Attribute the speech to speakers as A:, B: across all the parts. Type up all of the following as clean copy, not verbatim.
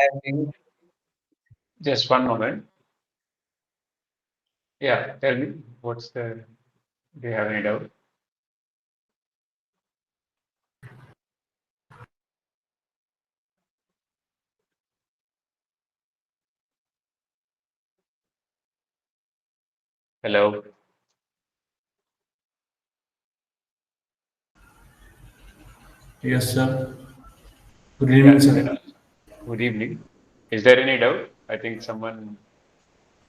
A: having.
B: Just one moment. Yeah, tell me, do you have any doubt? Hello.
C: Yes, sir. Good evening,
B: Yeah,
C: sir.
B: good evening. Is there any doubt? I think someone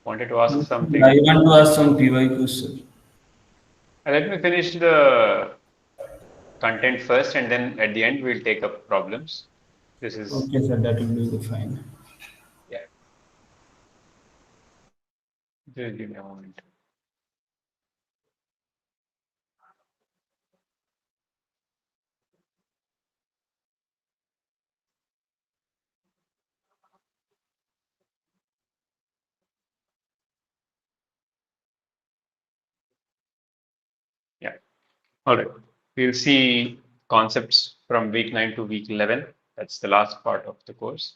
B: wanted to ask
C: I
B: something.
C: want to ask some PYQs, sir.
B: Let me finish the content first, and then at the end we'll take up problems. This is,
C: Okay, sir, that will be fine.
B: yeah, just give me a moment. Yeah, all right. We'll see concepts from week 9 to week 11. That's the last part of the course,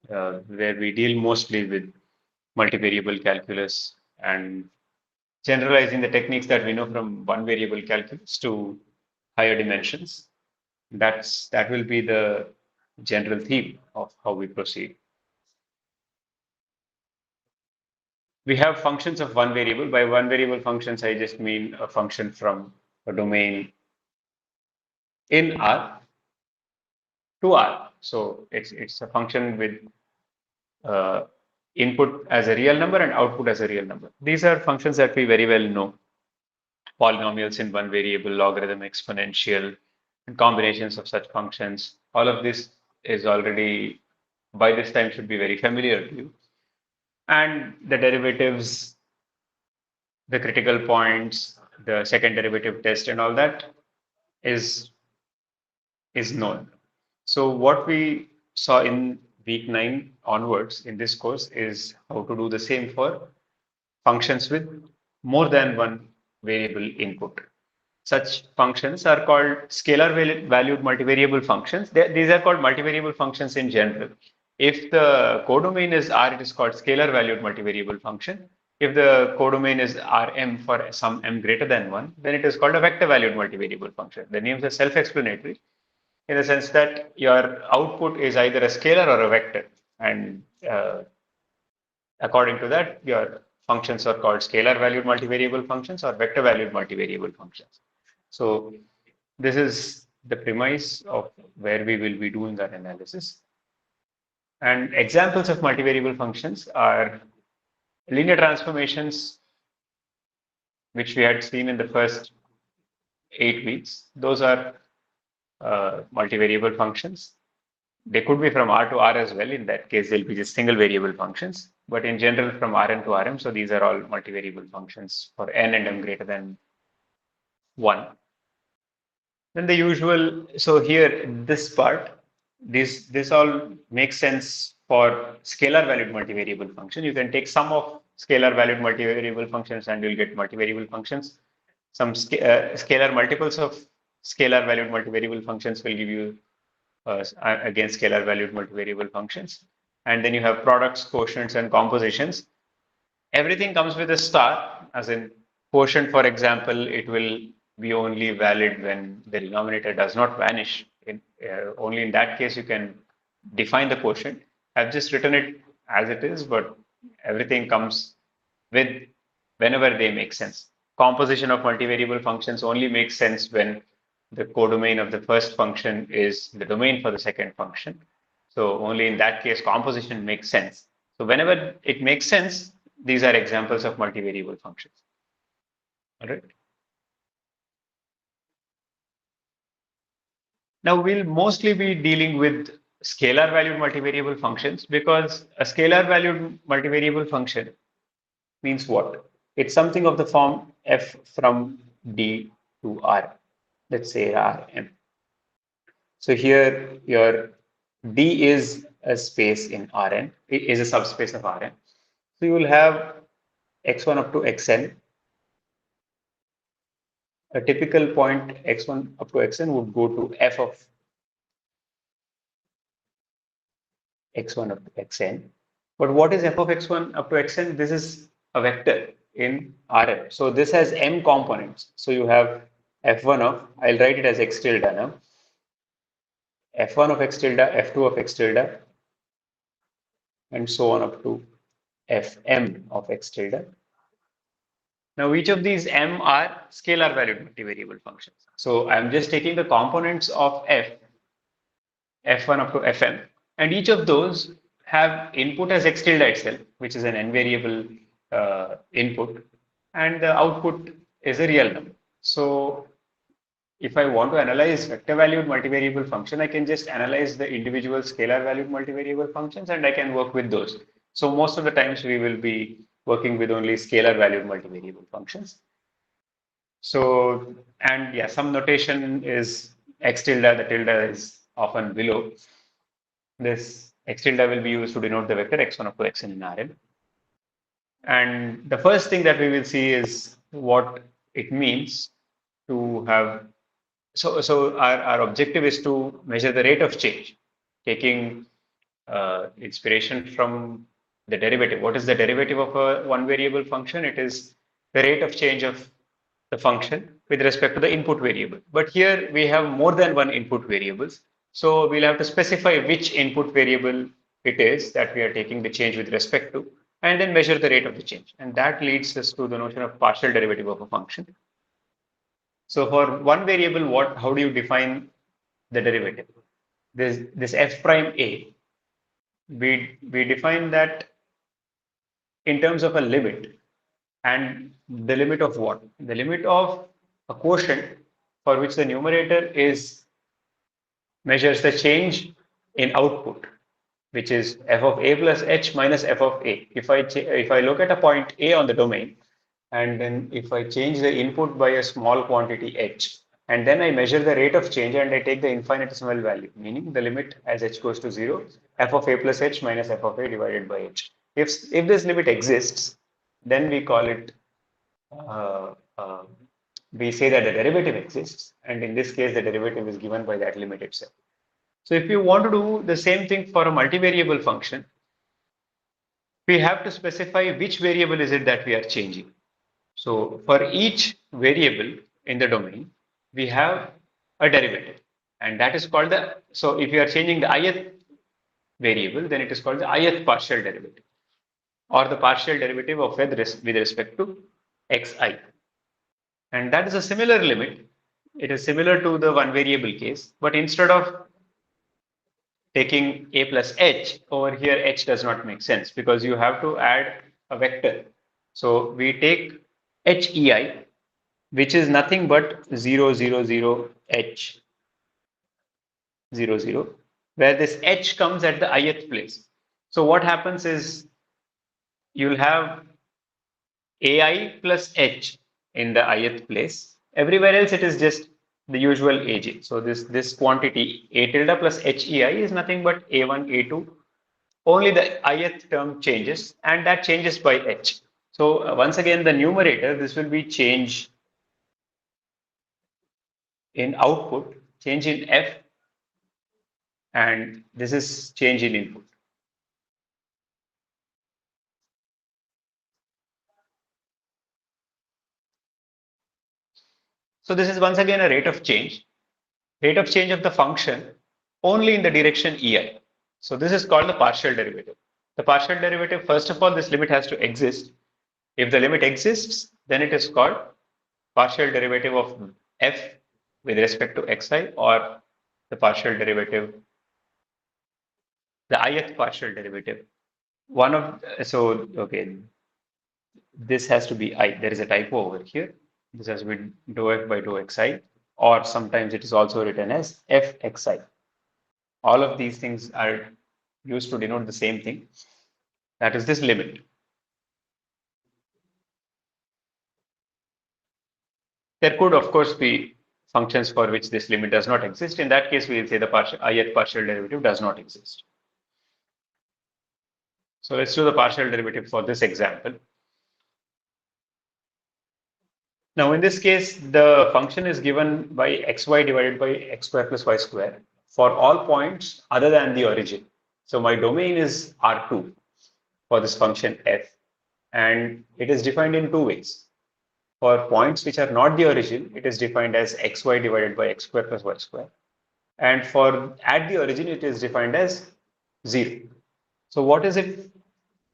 B: where we deal mostly with multivariable calculus and generalizing the techniques that we know from one variable calculus to higher dimensions. That will be the general theme of how we proceed. We have functions of one variable. By one variable functions, I just mean a function from a domain in R to R. So it's a function with uh, input as a real number and output as a real number. These are functions that we very well know. Polynomials in one variable, logarithm, exponential, and combinations of such functions. All of this is already, by this time, should be very familiar to you. And the derivatives, the critical points, the second derivative test, and all that is is known. So what we saw in week 9 onwards in this course is how to do the same for functions with more than one variable input. Such functions are called scalar valued multivariable functions. These are called multivariable functions in general. If the codomain is R, it is called scalar valued multivariable function. If the codomain is Rm for some m greater than 1, then it is called a vector valued multivariable function. The names are self-explanatory in the sense that your output is either a scalar or a vector. And according to that, your functions are called scalar valued multivariable functions or vector valued multivariable functions. So this is the premise of where we will be doing our analysis. And examples of multivariable functions are linear transformations, which we had seen in the first 8 weeks. Those are multivariable functions. They could be from R to R as well. In that case, they'll be just single variable functions. But in general, from Rn to Rm, so these are all multivariable functions for n and m greater than 1. Then the usual, so here, this part, this all makes sense for scalar valued multivariable function. You can take sum of scalar valued multivariable functions and you'll get multivariable functions. Some scalar multiples of scalar valued multivariable functions will give you again scalar valued multivariable functions. And then you have products, quotients, and compositions. Everything comes with a star, as in quotient, for example, it will be only valid when the denominator does not vanish. Only in that case you can define the quotient. I've just written it as it is, but everything comes with whenever they make sense. Composition of multivariable functions only makes sense when the codomain of the first function is the domain for the second function. So only in that case composition makes sense. So whenever it makes sense, these are examples of multivariable functions. All right. Now we'll mostly be dealing with scalar valued multivariable functions because a scalar valued multivariable function means what? It's something of the form f from d to r. Let's say Rm. So here your d is a space in Rn, it is a subspace of Rn. So you will have x1 up to xn. A typical point x1 up to xn would go to f of x1 up to xn. But what is f of x1 up to xn? This is a vector in Rm. So this has m components. So you have f1 of, I'll write it as x tilde now, f1 of x tilde, f2 of x tilde, and so on up to fm of x tilde. Now each of these m are scalar valued multivariable functions. So I'm just taking the components of f1 up to fm, and each of those have input as x tilde itself, which is an n variable input, and the output is a real number. So if I want to analyze vector valued multivariable function, I can just analyze the individual scalar valued multivariable functions and I can work with those. So most of the times we will be working with only scalar valued multivariable functions. So, and yeah, some notation is x tilde, the tilde is often below. This x tilde will be used to denote the vector x1 up to xn in Rm. And the first thing that we will see is what it means to have. So our objective is to measure the rate of change, taking inspiration from the derivative. What is the derivative of a one variable function? It is the rate of change of the function with respect to the input variable. But here we have more than one input variables. So we'll have to specify which input variable it is that we are taking the change with respect to, and then measure the rate of the change. And that leads us to the notion of partial derivative of a function. So for one variable, how do you define the derivative? This f prime a, we define that in terms of a limit, and the limit of what? The limit of a quotient for which the numerator is measures the change in output, which is f of a plus h minus f of a. If I look at a point A on the domain, and then if I change the input by a small quantity h, and then I measure the rate of change and I take the infinitesimal value, meaning the limit as h goes to 0, f of a plus h minus f of a divided by h. If this limit exists, then we call it, uh, uh, we say that the derivative exists, and in this case, the derivative is given by that limit itself. So if you want to do the same thing for a multivariable function, we have to specify which variable is it that we are changing. So for each variable in the domain, we have a derivative, and that is called the, so if you are changing the ith variable, then it is called the ith partial derivative, or the partial derivative of with respect to xi. And that is a similar limit. It is similar to the one variable case, but instead of taking a plus h, over here h does not make sense because you have to add a vector. So we take hei, which is nothing but 0, 0, 0, h, 0, 0, where this h comes at the ith place. So what happens is you'll have ai plus h in the ith place. Everywhere else it is just the usual aj. So this quantity a tilde plus hei is nothing but a1, a2. Only the ith term changes, and that changes by h. So once again, the numerator, this will be change in output, change in f, and this is change in input. So this is once again a rate of change of the function only in the direction ei. So this is called the partial derivative. The partial derivative, first of all, this limit has to exist. If the limit exists, then it is called partial derivative of f with respect to xi, or the partial derivative, the ith partial derivative. One of, so, okay, this has to be I. There is a typo over here. This has been dou f by dou xi, or sometimes it is also written as fxi. All of these things are used to denote the same thing. That is this limit. There could, of course, be functions for which this limit does not exist. In that case, we will say the ith partial derivative does not exist. So let's do the partial derivative for this example. Now, in this case, the function is given by xy divided by x square plus y square for all points other than the origin. So my domain is R2 for this function f, and it is defined in two ways. For points which are not the origin, it is defined as xy divided by x square plus y square. And for at the origin, it is defined as 0. So what is it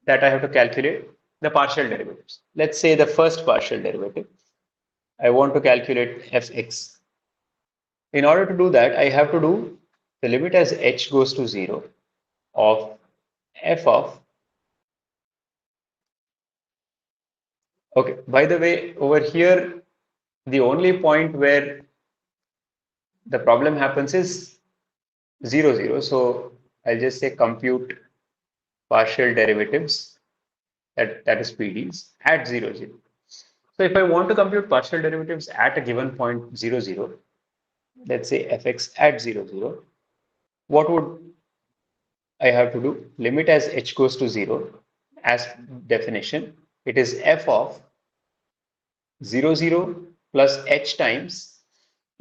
B: that I have to calculate? The partial derivatives. Let's say the first partial derivative. I want to calculate fx. In order to do that, I have to do the limit as h goes to 0 of f of. Okay, by the way, over here, the only point where the problem happens is 0, 0. So I'll just say compute partial derivatives, that is PDs, at 0, 0. So if I want to compute partial derivatives at a given point 0, 0, let's say fx at 0, 0, what would I have to do? Limit as h goes to 0, as definition, it is f of 0, 0 plus h times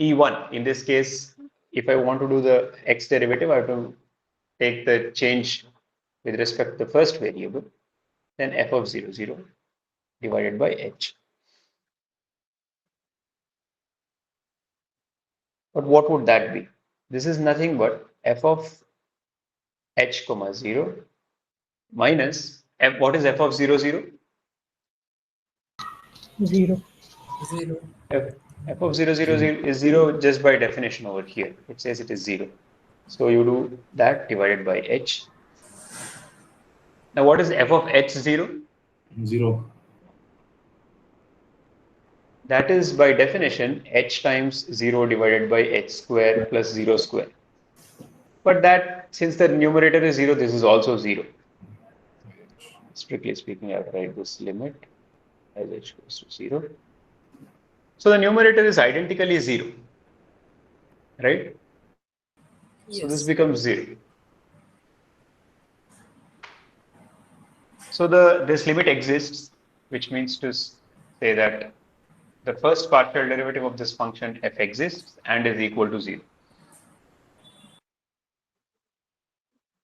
B: E1. In this case, if I want to do the x derivative, I have to take the change with respect to the first variable, then f of 0, 0 divided by h. But what would that be? This is nothing but f of h comma 0 minus f. What is f of 0, 0?
A: 0.
B: f, f of 0, 0, 0 is 0 just by definition over here. It says it is 0. So you do that divided by h. Now what is f of h 0?
C: 0.
B: That is by definition h times 0 divided by h square plus 0 square. But that, since the numerator is 0, this is also 0. Strictly speaking, I have to write this limit as h goes to 0. So the numerator is identically 0, right? So this becomes 0. So this limit exists, which means to say that the first partial derivative of this function f exists and is equal to 0.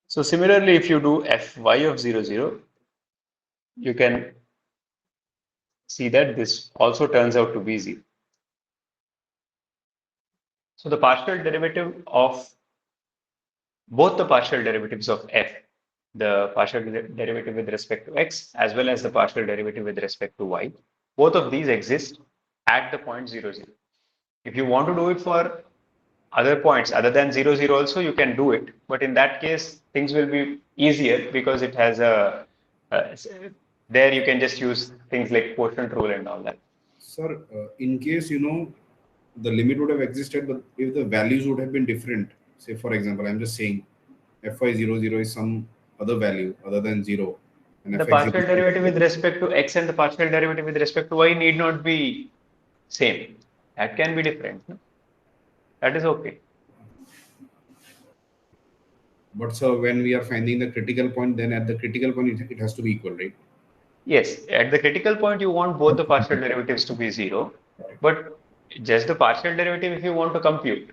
B: So similarly, if you do fy of 0, 0, you can see that this also turns out to be 0. So the partial derivative of both the partial derivatives of f, the partial derivative with respect to x as well as the partial derivative with respect to y, both of these exist at the point 0, 0. If you want to do it for other points other than 0, 0 also, you can do it. But in that case, things will be easier because it has a there you can just use things like quotient rule and all that.
D: Sir, in case the limit would have existed, but if the values would have been different, say for example, I'm just saying fy00 is some other value other than 0, and
B: The
D: fx0
B: partial derivative with respect to x and the partial derivative with respect to y need not be same. That can be different. No? That is okay.
D: But so when we are finding the critical point, then at the critical point it has to be equal, right?
B: Yes, at the critical point, you want both the partial derivatives to be 0, but just the partial derivative if you want to compute.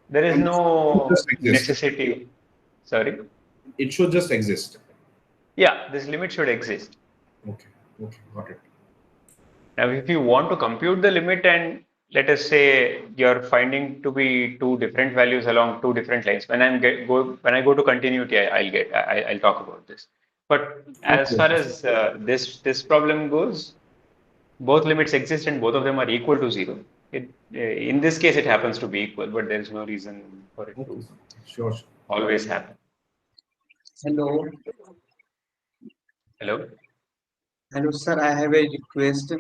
B: There is
D: And it should
B: no
D: just exist.
B: necessity. Sorry.
D: It should just exist.
B: Yeah, this limit should exist.
D: Okay, okay, got it.
B: Now, if you want to compute the limit and let us say you're finding to be two different values along two different lines, when when I go to continuity, I'll talk about this. But as
D: Okay.
B: far as this problem goes, both limits exist and both of them are equal to 0. In this case, it happens to be equal, but there is no reason for it
D: Okay,
B: to
D: sure, sure.
B: always happen.
A: Hello.
B: Hello?
A: Hello, sir. I have a request.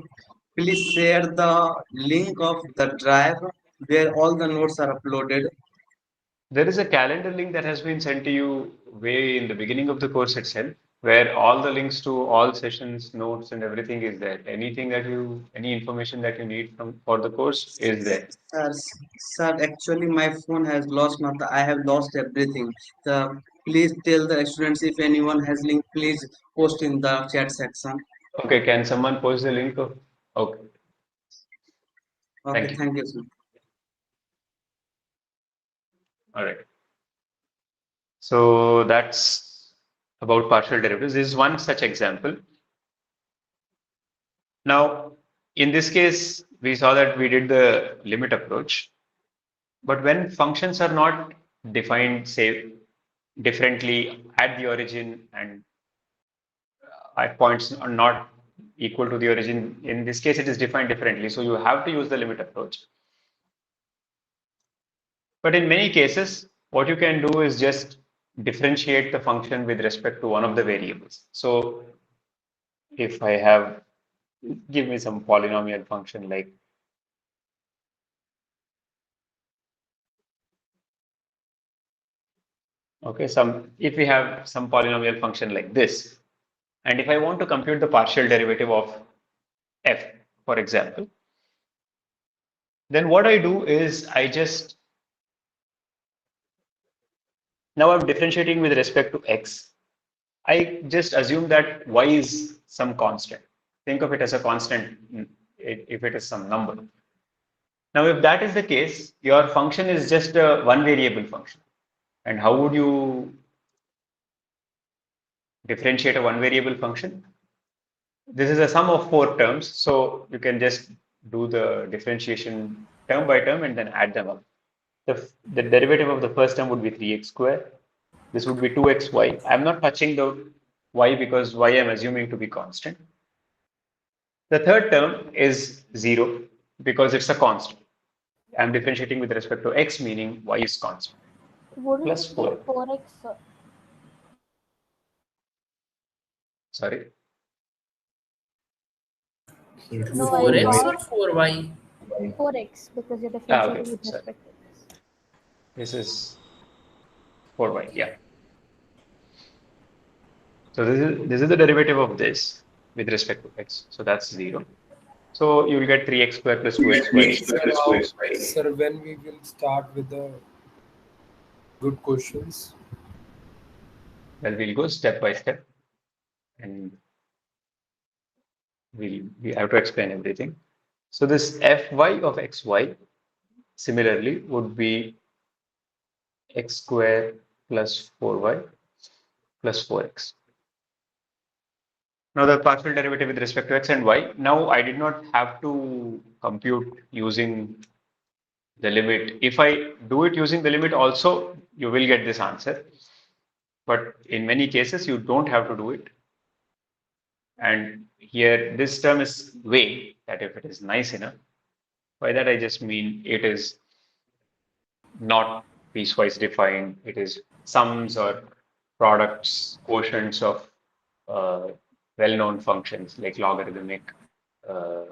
A: Please share the link of the drive where all the notes are uploaded.
B: There is a calendar link that has been sent to you way in the beginning of the course itself, where all the links to all sessions, notes, and everything is there. Any information that you need for the course is there.
A: Sir, sir, actually my phone has lost not I have lost everything. Please tell the students if anyone has link, please post in the chat section.
B: Okay, can someone post the link? Okay,
A: Okay,
B: thank you.
A: thank you, sir.
B: All right. So that's about partial derivatives. This is one such example. Now, in this case, we saw that we did the limit approach. But when functions are not defined, say, differently at the origin and at points are not equal to the origin, in this case, it is defined differently. So you have to use the limit approach. But in many cases, what you can do is just differentiate the function with respect to one of the variables. So if I have, give me some polynomial function like, okay, if we have some polynomial function like this, and if I want to compute the partial derivative of f, for example, then what I do is now I'm differentiating with respect to x. I just assume that y is some constant. Think of it as a constant if it is some number. Now, if that is the case, your function is just a one variable function. And how would you differentiate a one variable function? This is a sum of four terms, so you can just do the differentiation term by term and then add them up. The derivative of the first term would be 3x squared. This would be 2xy. I'm not touching the y because y I'm assuming to be constant. The third term is 0 because it's a constant. I'm differentiating with respect to x, meaning y is constant.
E: Wouldn't
B: Plus
E: it be
B: 4.
E: 4x?
B: Sorry.
E: No, I
F: 4x or
E: thought
F: 4y?
E: 4x because you're
B: Okay.
E: differentiating with
B: Sorry.
E: respect to this.
B: This is 4y. Yeah. So this is the derivative of this with respect to x. So that's 0. So you will get 3x squared plus 2xy.
G: Sir, when we will start with the good questions?
B: Well, we'll go step by step and we have to explain everything. So this fy of xy similarly would be x squared plus 4y plus 4x. Now the partial derivative with respect to x and y. Now I did not have to compute using the limit. If I do it using the limit also, you will get this answer. But in many cases, you don't have to do it. And here, this term is way, that if it is nice enough. By that, I just mean it is not piecewise defined. It is sums or products, quotients of well-known functions like logarithmic, uh,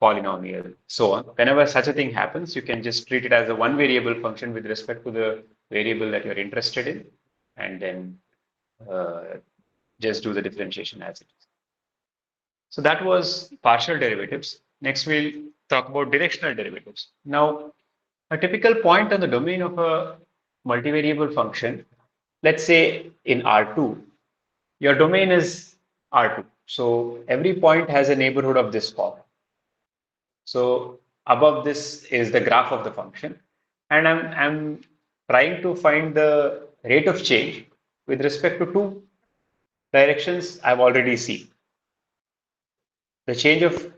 B: polynomial, so on. Whenever such a thing happens, you can just treat it as a one variable function with respect to the variable that you're interested in, and then just do the differentiation as it is. So that was partial derivatives. Next, we'll talk about directional derivatives. Now, a typical point on the domain of a multivariable function, let's say in R2, your domain is R2. So every point has a neighborhood of this form. So above this is the graph of the function. And I'm trying to find the rate of change with respect to two directions I've already seen. The change of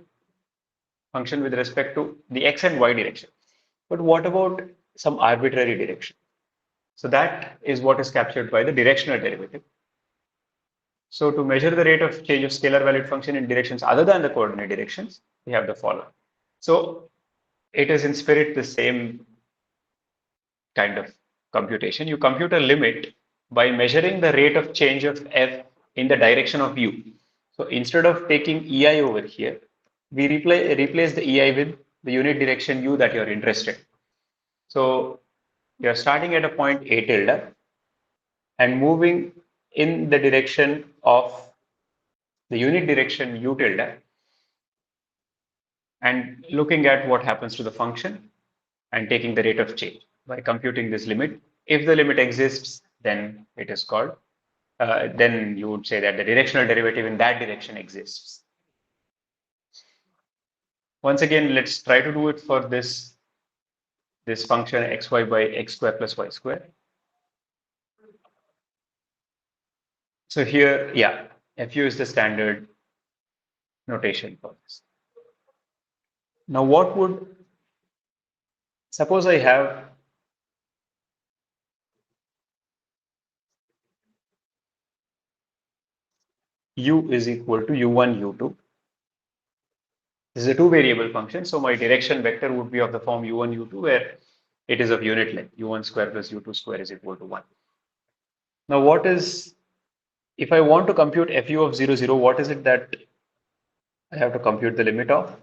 B: function with respect to the x and y direction. But what about some arbitrary direction? So that is what is captured by the directional derivative. So to measure the rate of change of scalar valued function in directions other than the coordinate directions, we have the following. So it is in spirit the same kind of computation. You compute a limit by measuring the rate of change of f in the direction of u. So instead of taking ei over here, we replace the ei with the unit direction u that you're interested in. So you're starting at a point a tilde and moving in the direction of the unit direction u tilde and looking at what happens to the function and taking the rate of change by computing this limit. If the limit exists, then it is called, then you would say that the directional derivative in that direction exists. Once again, let's try to do it for this function xy by x square plus y square. So here, yeah, fu is the standard notation for this. Now, what would, suppose I have u is equal to u1, u2. This is a two variable function, so my direction vector would be of the form u1, u2, where it is of unit length, u1 square plus u2 square is equal to 1. Now, what is, if I want to compute fu of 0, 0, what is it that I have to compute the limit of?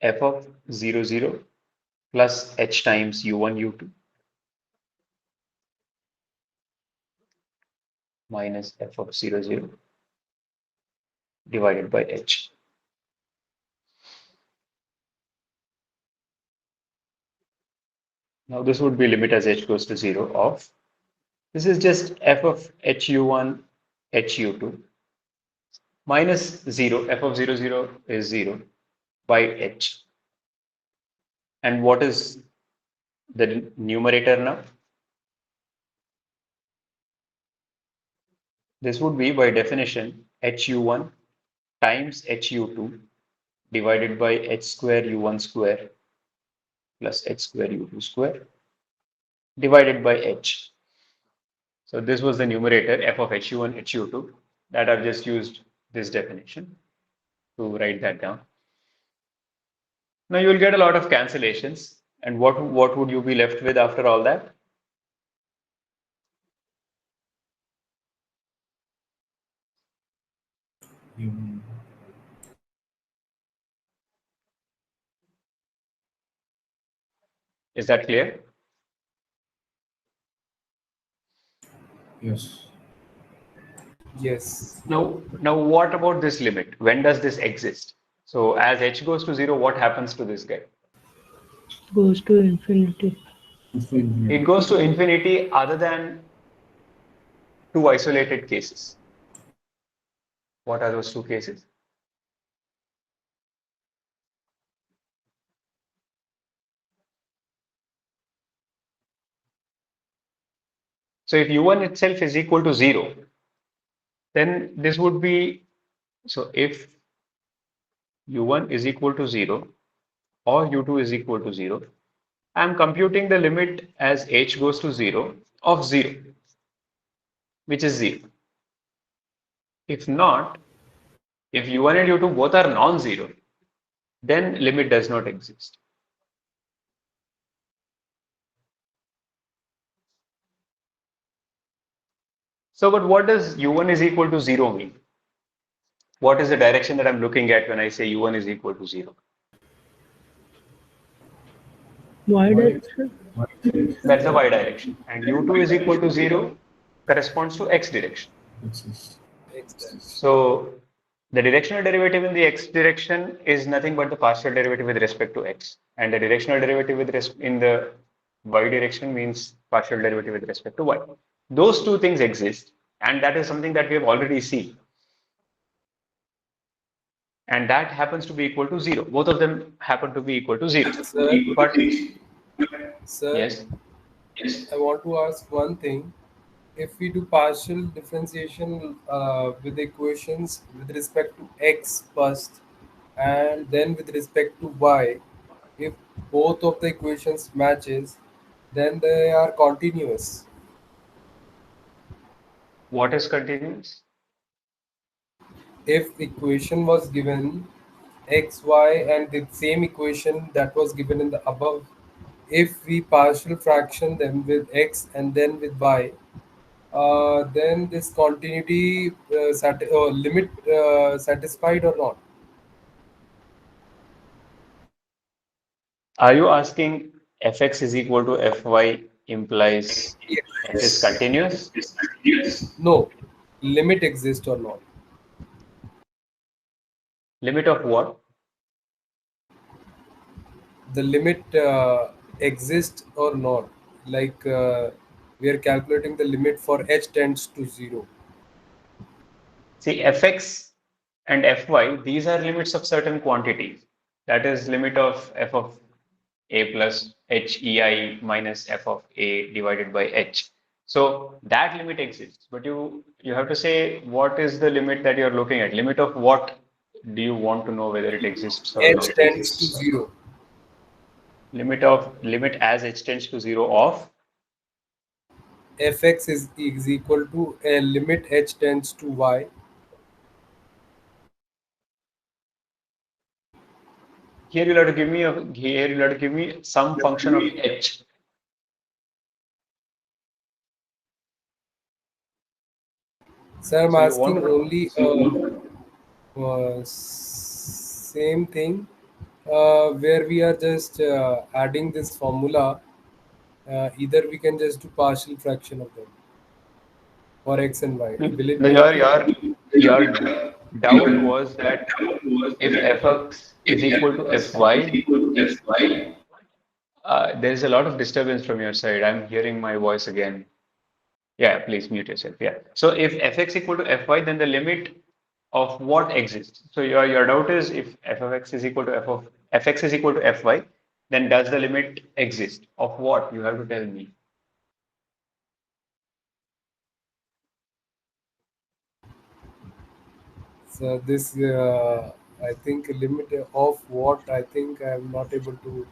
B: F of 0, 0 plus h times u1, u2 minus f of 0, 0 divided by h. Now, this would be limit as h goes to 0 of, this is just f of hu1, hu2 minus 0, f of 0, 0 is 0 by h. And what is the numerator now? This would be by definition hu1 times hu2 divided by h square u1 square plus h square u2 square divided by h. So this was the numerator f of hu1, hu2 that I've just used this definition to write that down. Now you will get a lot of cancellations. And what would you be left with after all that? Is that clear?
D: Yes.
G: Yes.
B: Now what about this limit? When does this exist? So as h goes to 0, what happens to this guy?
F: Goes to infinity.
B: It goes to infinity other than two isolated cases. What are those two cases? So if u1 itself is equal to 0, then this would be, so if u1 is equal to 0 or u2 is equal to 0, I'm computing the limit as h goes to 0 of 0, which is 0. If not, if u1 and u2 both are non-zero, then limit does not exist. So, but what does u1 is equal to 0 mean? What is the direction that I'm looking at when I say u1 is equal to 0?
F: Y direction.
B: That's the y direction. And u2 is equal to 0 corresponds to x direction. So, the directional derivative in the x direction is nothing but the partial derivative with respect to x. And the directional derivative in the y direction means partial derivative with respect to y. Those two things exist, and that is something that we have already seen. And that happens to be equal to 0. Both of them happen to be equal to 0.
G: Sir,
B: But
G: sir,
B: yes,
G: I want to ask one thing. If we do partial differentiation with equations with respect to x first and then with respect to y, if both of the equations matches, then they are continuous.
B: what is continuous?
G: If equation was given x, y, and the same equation that was given in the above, if we partial fraction them with x and then with y, then this continuity limit satisfied or not?
B: Are you asking fx is equal to fy implies f is continuous?
G: No, limit exists or not?
B: Limit of what?
G: The limit exists or not? Like we are calculating the limit for h tends to 0.
B: See, fx and fy, these are limits of certain quantities. That is limit of f of a plus h ei minus f of a divided by h. So that limit exists, but you have to say what is the limit that you're looking at. Limit of what do you want to know whether it exists or
G: H
B: not?
G: tends to 0.
B: Limit as h tends to 0 of.
G: Fx is equal to a limit h tends to y.
B: Here you'll have to give me some function of h.
G: Sir, I'm
B: So you want
G: asking
B: to
G: only same thing where we are just adding this formula. Either we can just do partial fraction of them for x and y. Will it
B: no,
G: be okay?
B: your doubt was that if fx is equal to fy, there is a lot of disturbance from your side. I'm hearing my voice again. Yeah, please mute yourself. Yeah. So if fx equal to fy, then the limit of what exists. So your doubt is if f of x is equal to fx is equal to fy, then does the limit exist of what? You have to tell me.
G: So this, I think, limit of what I think I am not able to.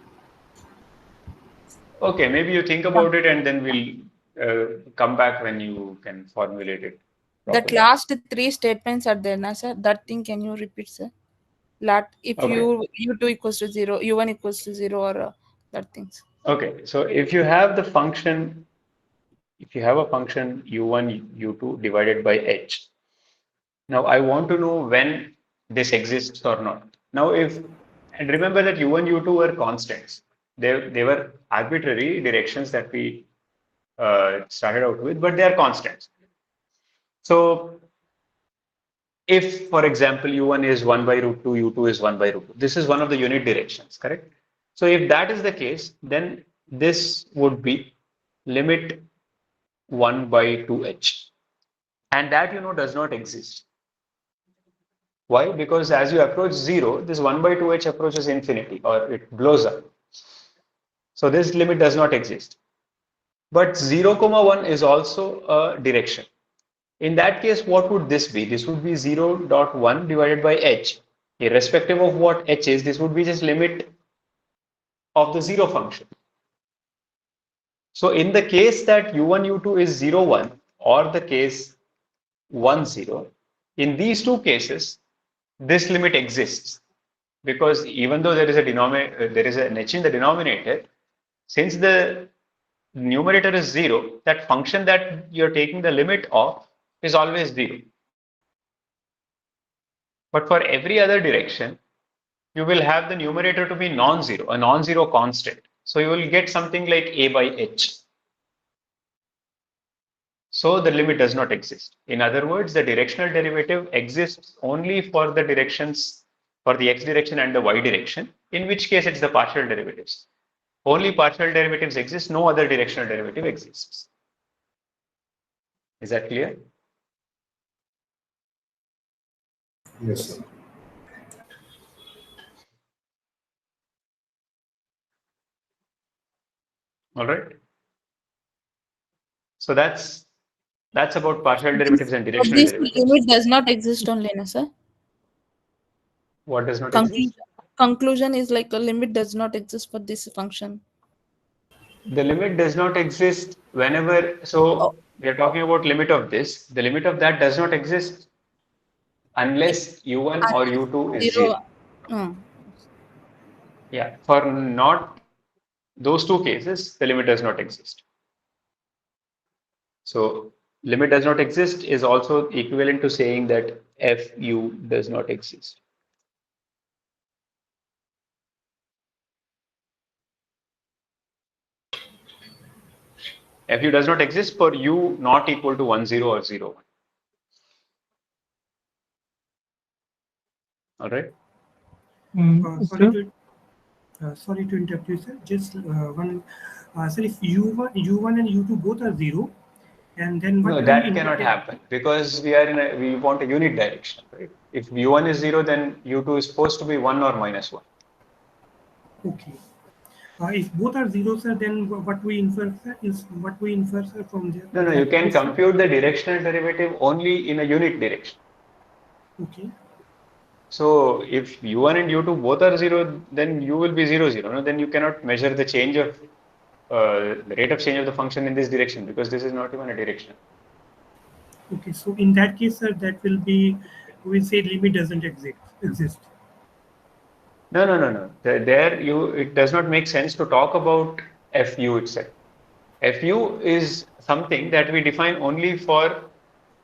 B: Okay, maybe you think about it and then we'll come back when you can formulate it
H: That
B: properly.
H: last three statements are there, na, sir? That thing, can you repeat, sir? If
B: Okay.
H: u2 equals to 0, u1 equals to 0, or that things.
B: Okay. So if you have a function u1, u2 divided by h, now I want to know when this exists or not. Now, and remember that u1, u2 were constants. They were arbitrary directions that we started out with, but they are constants. So if, for example, u1 is 1 by root 2, u2 is 1 by root 2, this is one of the unit directions, correct? So if that is the case, then this would be limit 1 by 2h. And that, does not exist. Why? Because as you approach 0, this 1 by 2h approaches infinity or it blows up. So this limit does not exist. But 0, 1 is also a direction. In that case, what would this be? This would be 0.1 divided by h. Irrespective of what h is, this would be just limit of the 0 function. So in the case that u1, u2 is 0, 1 or the case 1, 0, in these two cases, this limit exists because even though there is an h in the denominator, since the numerator is 0, that function that you're taking the limit of is always 0. But for every other direction, you will have the numerator to be non-zero, a non-zero constant. So you will get something like a by h. So the limit does not exist. In other words, the directional derivative exists only for the directions, for the x direction and the y direction, in which case it's the partial derivatives. Only partial derivatives exist, no other directional derivative exists. Is that clear?
D: Yes, sir.
B: All right. So that's about partial derivatives and
H: But
B: directional
H: this
B: derivatives.
H: limit does not exist only, na, sir?
B: What does not
H: Conclusion.
B: exist?
H: Conclusion is like a limit does not exist for this function.
B: The limit does not exist whenever,
H: Oh,
B: so we are talking about limit of this. The limit of that does not exist unless u1 or
H: unless
B: u2 is
H: 0.
B: 0. Yeah, for not those two cases, the limit does not exist. So limit does not exist is also equivalent to saying that fu does not exist. Fu does not exist for u not equal to 1, 0 or 0, 1. All right.
F: Okay.
I: Sorry to interrupt you, sir. Just one. Sir, if U1 and U2 both are 0, and then what
B: No,
I: will
B: that
I: be
B: cannot
I: indicated?
B: happen because we want a unit direction, right? If u1 is 0, then u2 is supposed to be 1 or minus 1.
I: Okay. If both are zero, sir, then what we infer, sir, is what we infer, sir, from there.
B: No, you can compute the directional derivative only in a unit direction.
I: Okay.
B: So if u1 and u2 both are 0, then u will be 0, 0. No? Then you cannot measure the change of the rate of change of the function in this direction, because this is not even a direction.
I: Okay, so in that case, sir, that will be, we say limit doesn't exist.
B: No. It does not make sense to talk about fu itself. Fu is something that we define only for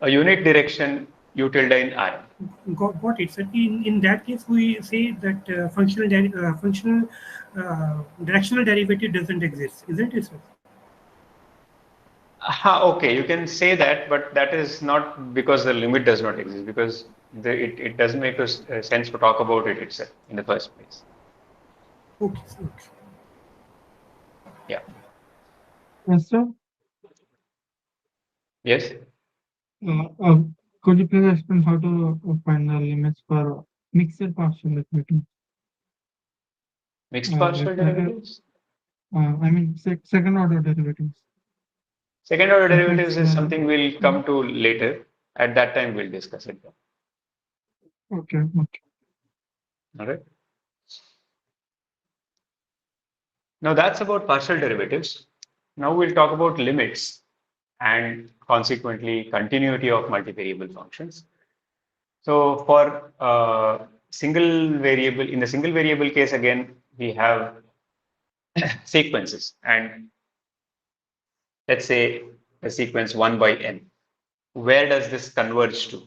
B: a unit direction u tilde in Rm.
I: Got it, sir. In that case, we say that functional directional derivative doesn't exist, isn't it, sir?
B: Okay, you can say that, but that is not because the limit does not exist, because it doesn't make sense to talk about it itself in the first place.
I: Okay, sir. Okay.
B: Yeah.
F: Yes, sir.
B: Yes.
F: Could you please explain how to find the limits for mixed partial derivatives?
B: Mixed partial derivatives?
F: I mean, second order derivatives.
B: Second order
F: If
B: derivatives
F: it's,
B: is something we'll come to later. At that time, we'll discuss it.
F: Okay, okay.
B: All right. Now that's about partial derivatives. Now we'll talk about limits and consequently continuity of multivariable functions. So for single variable, in the single variable case, again, we have sequences, and let's say a sequence 1 by n. Where does this converge to?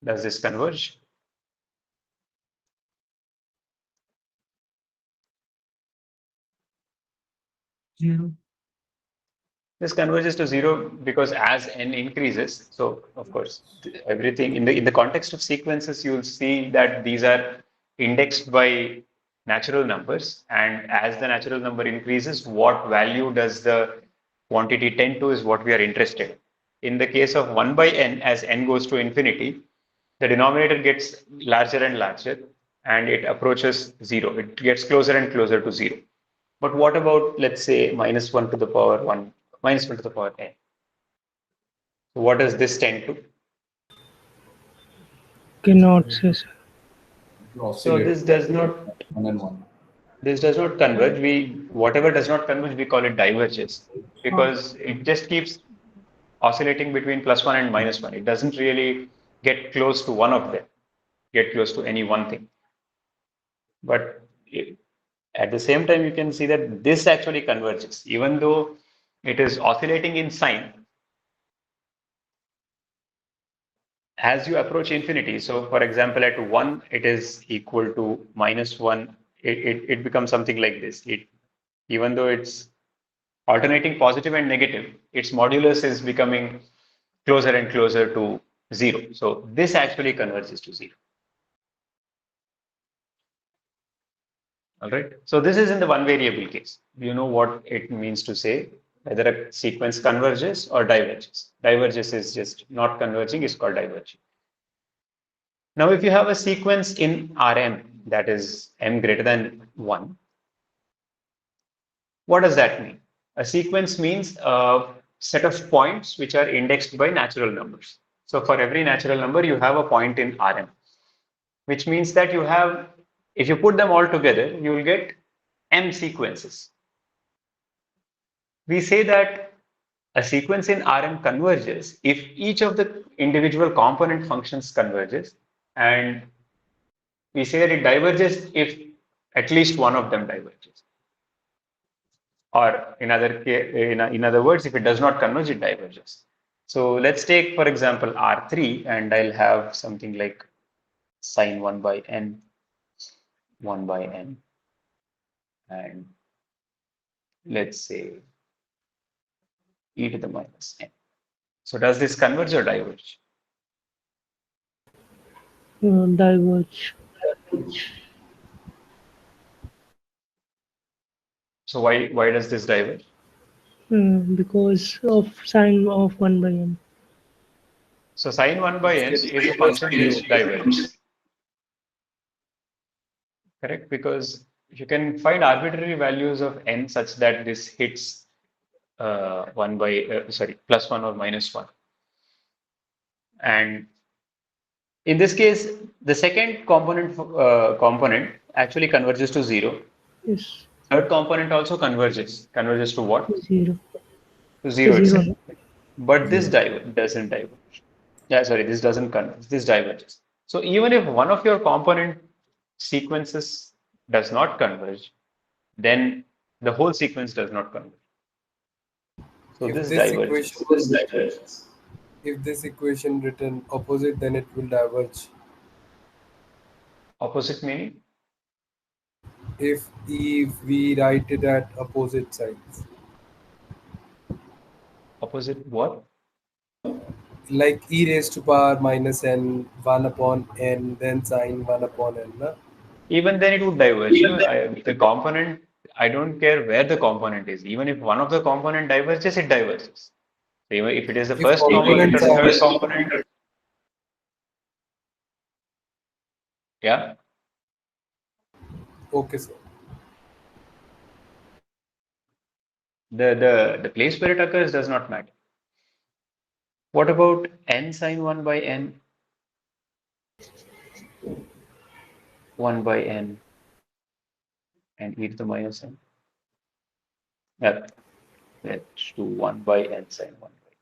B: Does this converge?
F: Zero.
B: This converges to 0 because as n increases, so of course, everything in the context of sequences, you'll see that these are indexed by natural numbers, and as the natural number increases, what value does the quantity tend to is what we are interested in. In the case of 1 by n, as n goes to infinity, the denominator gets larger and larger, and it approaches 0. It gets closer and closer to 0. But what about, let's say, minus 1 to the power 1, minus 1 to the power n? So what does this tend to?
F: Cannot say, sir.
B: So this does not converge. Whatever does not converge, we call it diverges, because it just keeps oscillating between +1 and -1. It doesn't really get close to one of them, get close to any one thing. But at the same time, you can see that this actually converges, even though it is oscillating in sign. As you approach infinity, so for example, at 1, it is equal to -1. It becomes something like this. Even though it's alternating positive and negative, its modulus is becoming closer and closer to 0. So this actually converges to 0. All right. So this is in the one variable case. You know what it means to say whether a sequence converges or diverges. Diverges is just not converging, is called diverging. Now, if you have a sequence in Rm that is m greater than 1, what does that mean? A sequence means a set of points which are indexed by natural numbers. So for every natural number, you have a point in Rm, which means that you have, if you put them all together, you will get m sequences. We say that a sequence in Rm converges if each of the individual component functions converges, and we say that it diverges if at least one of them diverges. Or in other words, if it does not converge, it diverges. So let's take, for example, R3, and I'll have something like sine 1 by n, 1 by n, and let's say e to the minus n. So does this converge or diverge?
F: Diverge.
B: So why does this diverge?
F: Because of sine of 1 by n.
B: So sine 1 by n is a function which diverges. Correct? Because you can find arbitrary values of n such that this hits plus 1 or minus 1. And in this case, the second component actually converges to 0.
I: Yes.
B: Third component also converges. Converges to what?
I: 0.
B: To 0
I: 0.
B: itself. But this doesn't diverge. Yeah, sorry, this doesn't converge. This diverges. So even if one of your component sequences does not converge, then the whole sequence does not converge. So
G: If
B: this
G: this
B: diverges.
G: equation was written, if this equation written opposite, then it will diverge.
B: Opposite meaning?
G: If we write it at opposite sides,
B: Opposite what?
G: like e raised to power minus n, 1 upon n, then sine 1 upon n. Na?
B: Even then it would diverge. No, the component, I don't care where the component is. Even if one of the component diverges, it diverges. So even if it is the
G: If
B: first component or
G: components
B: the
G: are
B: third component, yeah.
G: okay, sir.
B: The place where it occurs does not matter. What about n sine 1 by n? 1 by n and e to the minus n? Yeah, let's do 1 by n sine 1 by.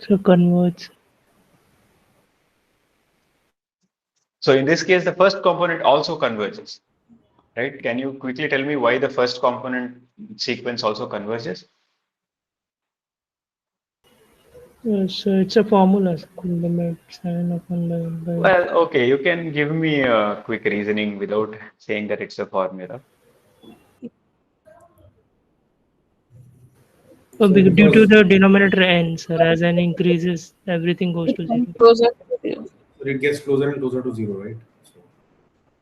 I: So converts.
B: So in this case, the first component also converges, right? Can you quickly tell me why the first component sequence also converges?
I: So it's a formula. Limit sin upon by.
B: Well, okay, you can give me a quick reasoning without saying that it's a formula.
I: Oh,
D: So
I: due to
D: because
I: the denominator n, sir, as n increases, everything goes
H: It
I: to 0.
H: comes closer to 0.
D: it gets closer and closer to 0, right? So,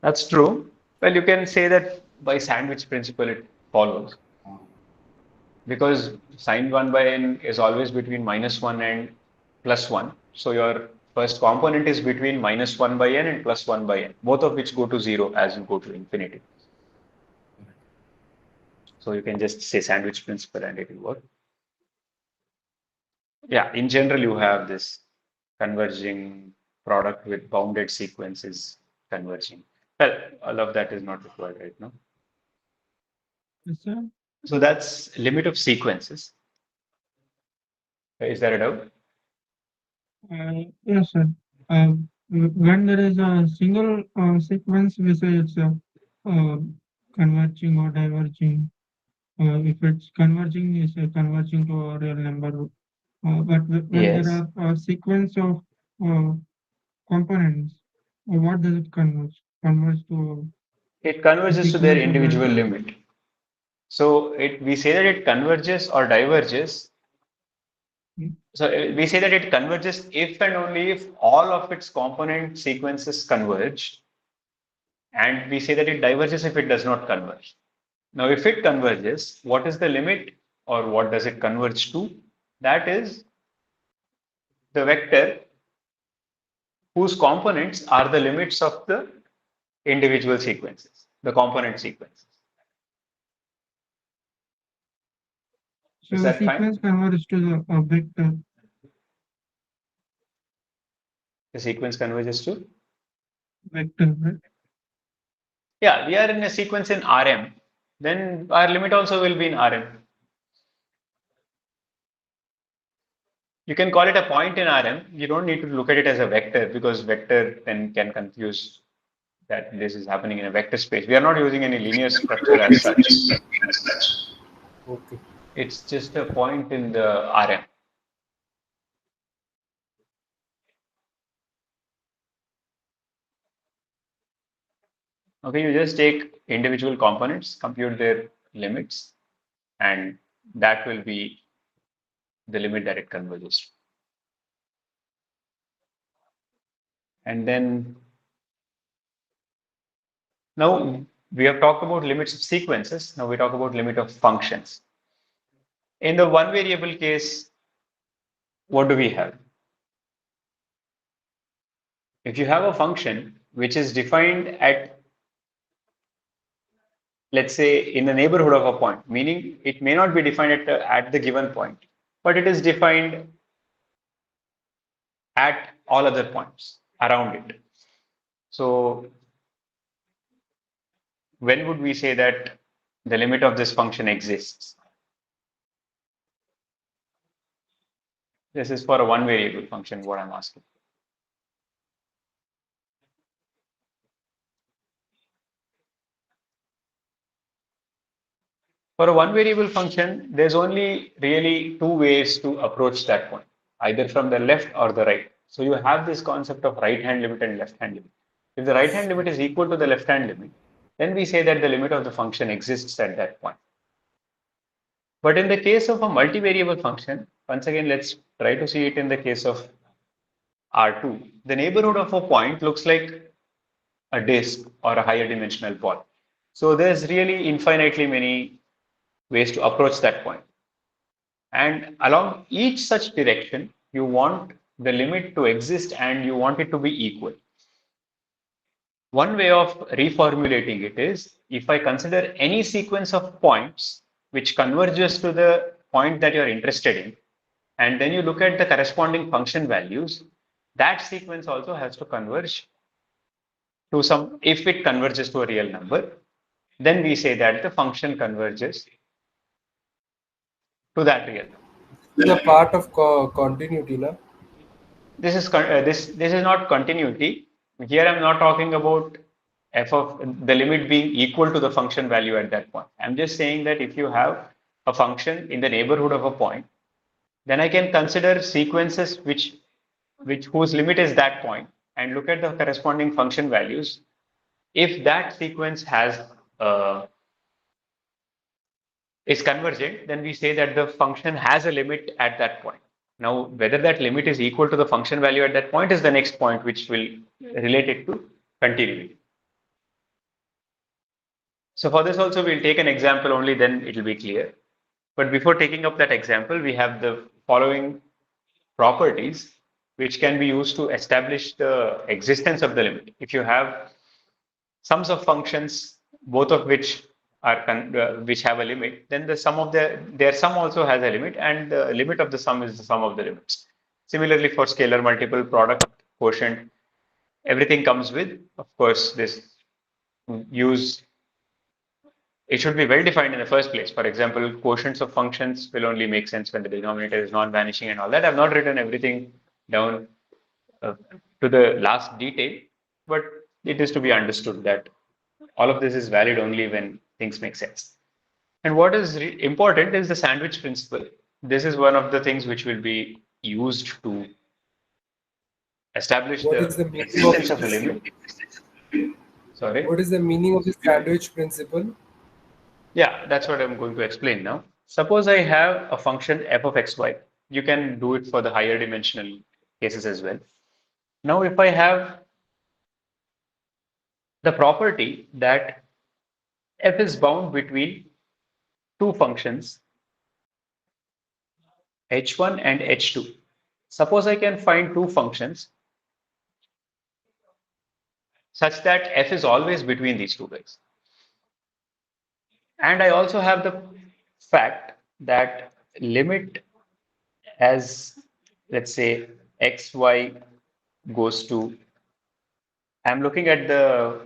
B: That's true. Well, you can say that by sandwich principle it follows
D: uh,
B: because sine 1 by n is always between minus 1 and plus 1. So your first component is between minus 1 by n and plus 1 by n, both of which go to 0 as you go to infinity. So you can just say sandwich principle and it will work. Yeah, in general, you have this converging product with bounded sequences converging. Well, all of that is not required right now.
F: Yes, sir.
B: So that's limit of sequences. Is there a doubt?
F: Yes, sir. When there is a single sequence, we say it's uh, converging or diverging. If it's converging, it's converging to a real number. But when there
B: Yes.
F: are a sequence of uh, components, what does it converge? Converge to
B: It
F: a
B: converges to their
F: sequence of
B: individual
F: values.
B: limit. So we say that it converges or diverges.
F: Hmm?
B: So we say that it converges if and only if all of its component sequences converge. And we say that it diverges if it does not converge. Now, if it converges, what is the limit or what does it converge to? That is the vector whose components are the limits of the individual sequences, the component sequences.
F: So
B: Is
F: the
B: that fine?
F: sequence converges to the
B: The sequence converges to?
F: vector, right?
B: Yeah, we are in a sequence in Rm. Then our limit also will be in Rm. You can call it a point in Rm. You don't need to look at it as a vector because vector then can confuse that this is happening in a vector space. We are not using any linear structure as such.
G: Okay.
B: It's just a point in the Rm. Okay, you just take individual components, compute their limits, and that will be the limit that it converges to. And then now we have talked about limits of sequences. Now we talk about limit of functions. In the one variable case, what do we have? If you have a function which is defined at, let's say, in the neighborhood of a point, meaning it may not be defined at the given point, but it is defined at all other points around it. So when would we say that the limit of this function exists? This is for a one variable function, what I'm asking. For a one variable function, there's only really two ways to approach that point, either from the left or the right. So you have this concept of right hand limit and left hand limit. If the right hand limit is equal to the left hand limit, then we say that the limit of the function exists at that point. But in the case of a multivariable function, once again, let's try to see it in the case of R2. The neighborhood of a point looks like a disk or a higher dimensional ball. So there's really infinitely many ways to approach that point. And along each such direction, you want the limit to exist and you want it to be equal. One way of reformulating it is, if I consider any sequence of points which converges to the point that you're interested in, and then you look at the corresponding function values, that sequence also has to converge to some, if it converges to a real number, then we say that the function converges to that real number.
G: The part of continuity, na?
B: This is this is not continuity. Here I'm not talking about f of the limit being equal to the function value at that point. I'm just saying that if you have a function in the neighborhood of a point, then I can consider sequences whose limit is that point and look at the corresponding function values. If that sequence is convergent, then we say that the function has a limit at that point. Now, whether that limit is equal to the function value at that point is the next point, which will relate it to continuity. So for this also, we'll take an example only, then it will be clear. But before taking up that example, we have the following properties which can be used to establish the existence of the limit. If you have sums of functions, both of which are which have a limit, then the sum of their sum also has a limit, and the limit of the sum is the sum of the limits. Similarly, for scalar multiple, product, quotient, everything comes with, of course, this use. It should be well defined in the first place. For example, quotients of functions will only make sense when the denominator is non-vanishing and all that. I've not written everything down to the last detail, but it is to be understood that all of this is valid only when things make sense. And what is important is the sandwich principle. This is one of the things which will be used to establish
G: What
B: the
G: is the meaning
B: existence
G: of
B: of a limit. Sorry?
G: What is the meaning of the sandwich principle?
B: Yeah, that's what I'm going to explain now. Suppose I have a function f of xy. You can do it for the higher dimensional cases as well. Now, if I have the property that f is bound between two functions, h1 and h2. Suppose I can find two functions such that f is always between these two guys. And I also have the fact that limit as, let's say, xy goes to, I'm looking at the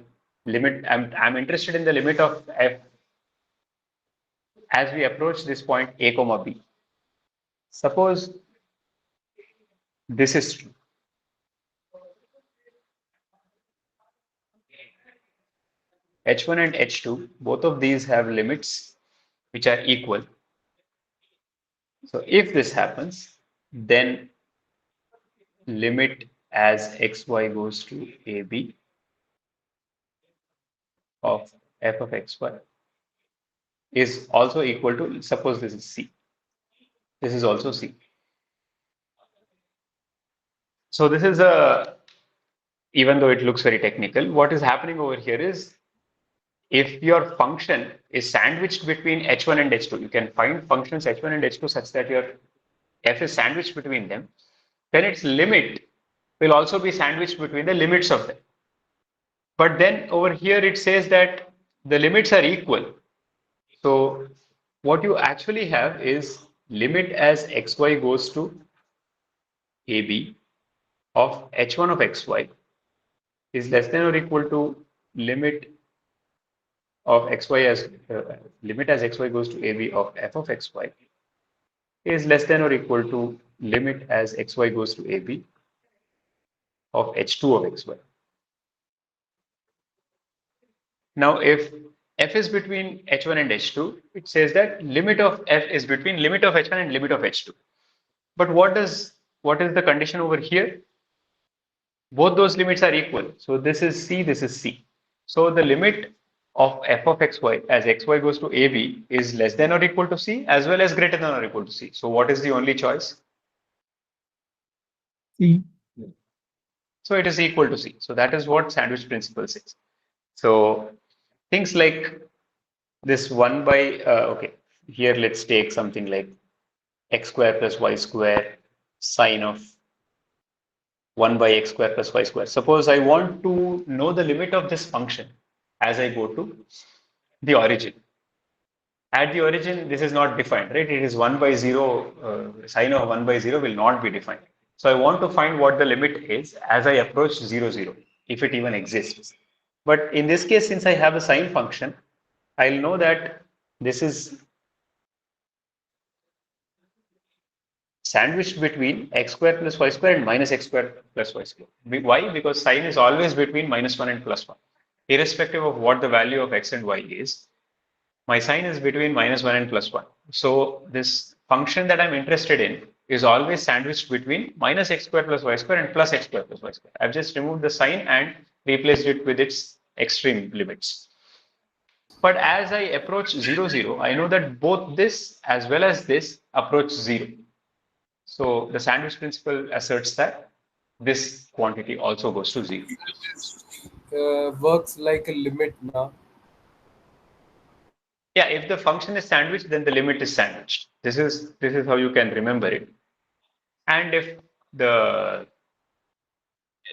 B: limit, I'm interested in the limit of f as we approach this point a comma b. Suppose this is true. H1 and H2, both of these have limits which are equal. So if this happens, then limit as xy goes to ab of f of xy is also equal to, suppose this is c. This is also c. So this is even though it looks very technical, what is happening over here is, if your function is sandwiched between h1 and h2, you can find functions h1 and h2 such that your f is sandwiched between them, then its limit will also be sandwiched between the limits of them. But then over here it says that the limits are equal. So what you actually have is limit as xy goes to ab of h1 of xy is less than or equal to limit of xy as limit as xy goes to ab of f of xy is less than or equal to limit as xy goes to ab of h2 of xy. Now, if f is between h1 and h2, it says that limit of f is between limit of h1 and limit of h2. But what is the condition over here? Both those limits are equal. So this is c, this is c. So the limit of f of xy as xy goes to ab is less than or equal to c as well as greater than or equal to c. So what is the only choice?
F: C.
B: So it is equal to c. So that is what sandwich principle says. So things like this 1 by, okay, here let's take something like x square plus y square sine of 1 by x square plus y square. Suppose I want to know the limit of this function as I go to the origin. At the origin, this is not defined, right? It is 1 by 0, sine of 1 by 0 will not be defined. So I want to find what the limit is as I approach 0, 0, if it even exists. But in this case, since I have a sine function, I'll know that this is sandwiched between x square plus y square and minus x square plus y square. Why? Because sine is always between minus 1 and plus 1. Irrespective of what the value of x and y is, my sine is between minus 1 and plus 1. So this function that I'm interested in is always sandwiched between minus x square plus y square and plus x square plus y square. I've just removed the sign and replaced it with its extreme limits. But as I approach 0, 0, I know that both this as well as this approach 0. So the sandwich principle asserts that this quantity also goes to 0.
G: Works like a limit now.
B: Yeah, if the function is sandwiched, then the limit is sandwiched. This is how you can remember it. And if the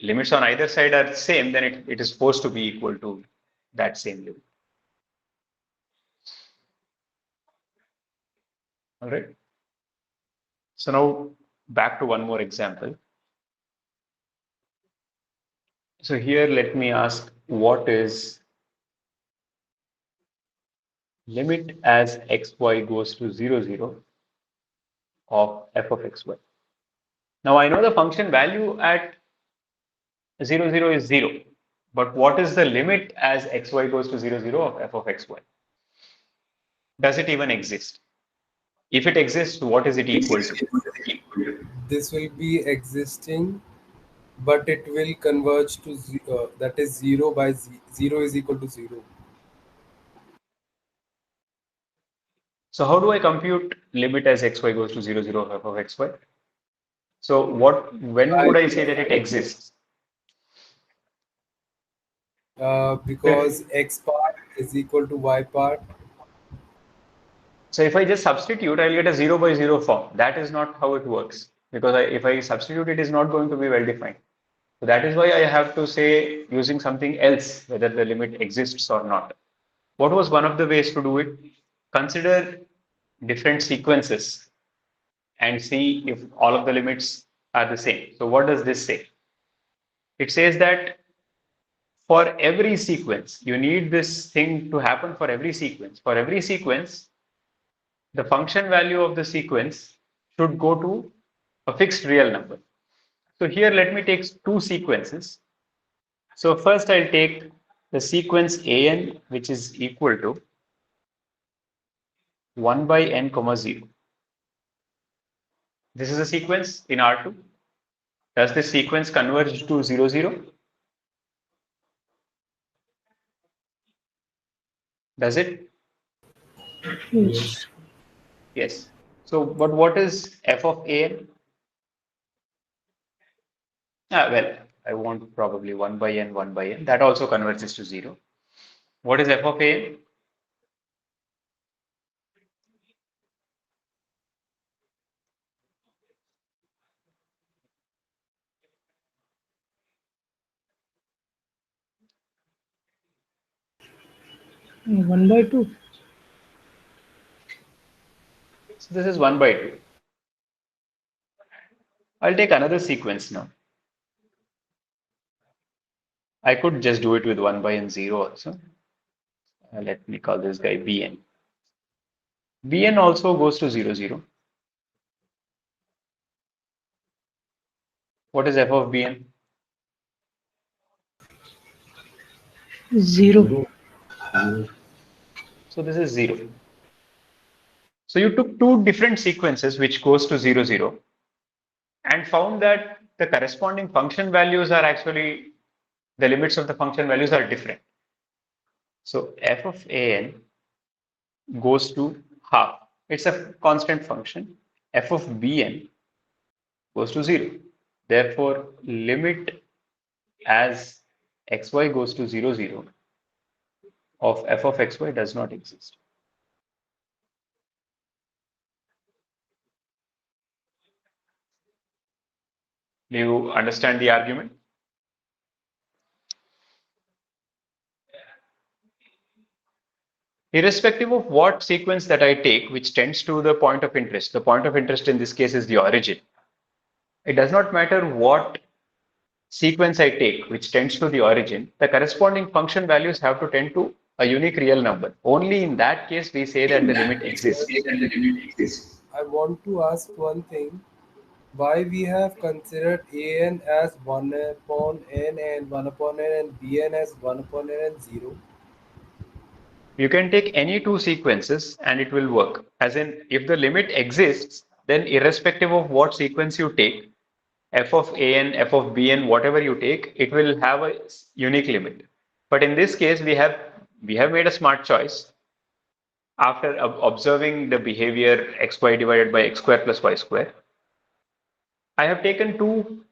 B: limits on either side are the same, then it is forced to be equal to that same limit. All right. So now back to one more example. So here, let me ask, what is limit as xy goes to 0, 0 of f of xy? Now I know the function value at 0, 0 is 0. But what is the limit as xy goes to 0, 0 of f of xy? Does it even exist? If it exists, what is it equal to?
G: This will be existing, but it will converge to that is 0 by 0 is equal to 0.
B: So how do I compute limit as xy goes to 0, 0 of f of xy? So when would I say that it exists?
G: Because x part is equal to y part.
B: So if I just substitute, I'll get a 0 by 0 form. That is not how it works, because if I substitute, it is not going to be well defined. So that is why I have to say using something else whether the limit exists or not. What was one of the ways to do it? Consider different sequences and see if all of the limits are the same. So what does this say? It says that for every sequence, you need this thing to happen for every sequence. For every sequence, the function value of the sequence should go to a fixed real number. So here, let me take two sequences. So first I'll take the sequence an, which is equal to 1 by n comma 0. This is a sequence in R2. Does this sequence converge to 0, 0? Does it?
C: Yes.
B: Yes. So, but what is f of an? Well, I want probably 1 by n, 1 by n. That also converges to 0. What is f of an?
C: 1/2.
B: So this is 1 by 2. I'll take another sequence now. I could just do it with 1 by n 0 also. Let me call this guy Bn. Bn also goes to 0, 0. What is f of Bn?
C: 0.
B: So this is 0. So you took two different sequences which goes to 0, 0 and found that the corresponding function values are actually, the limits of the function values are different. So f of an goes to half. It's a constant function. F of bn goes to 0. Therefore, limit as xy goes to 0, 0 of f of xy does not exist. Do you understand the argument? Irrespective of what sequence that I take, which tends to the point of interest in this case is the origin. It does not matter what sequence I take, which tends to the origin, the corresponding function values have to tend to a unique real number. Only in that case we say that the limit exists.
G: I want to ask one thing. Why we have considered an as 1 upon n and 1 upon n and bn as 1 upon n and 0?
B: You can take any two sequences and it will work. As in, if the limit exists, then irrespective of what sequence you take, f of an, f of bn, whatever you take, it will have a unique limit. But in this case, we have made a smart choice. After observing the behavior xy divided by x square plus y square, I have taken two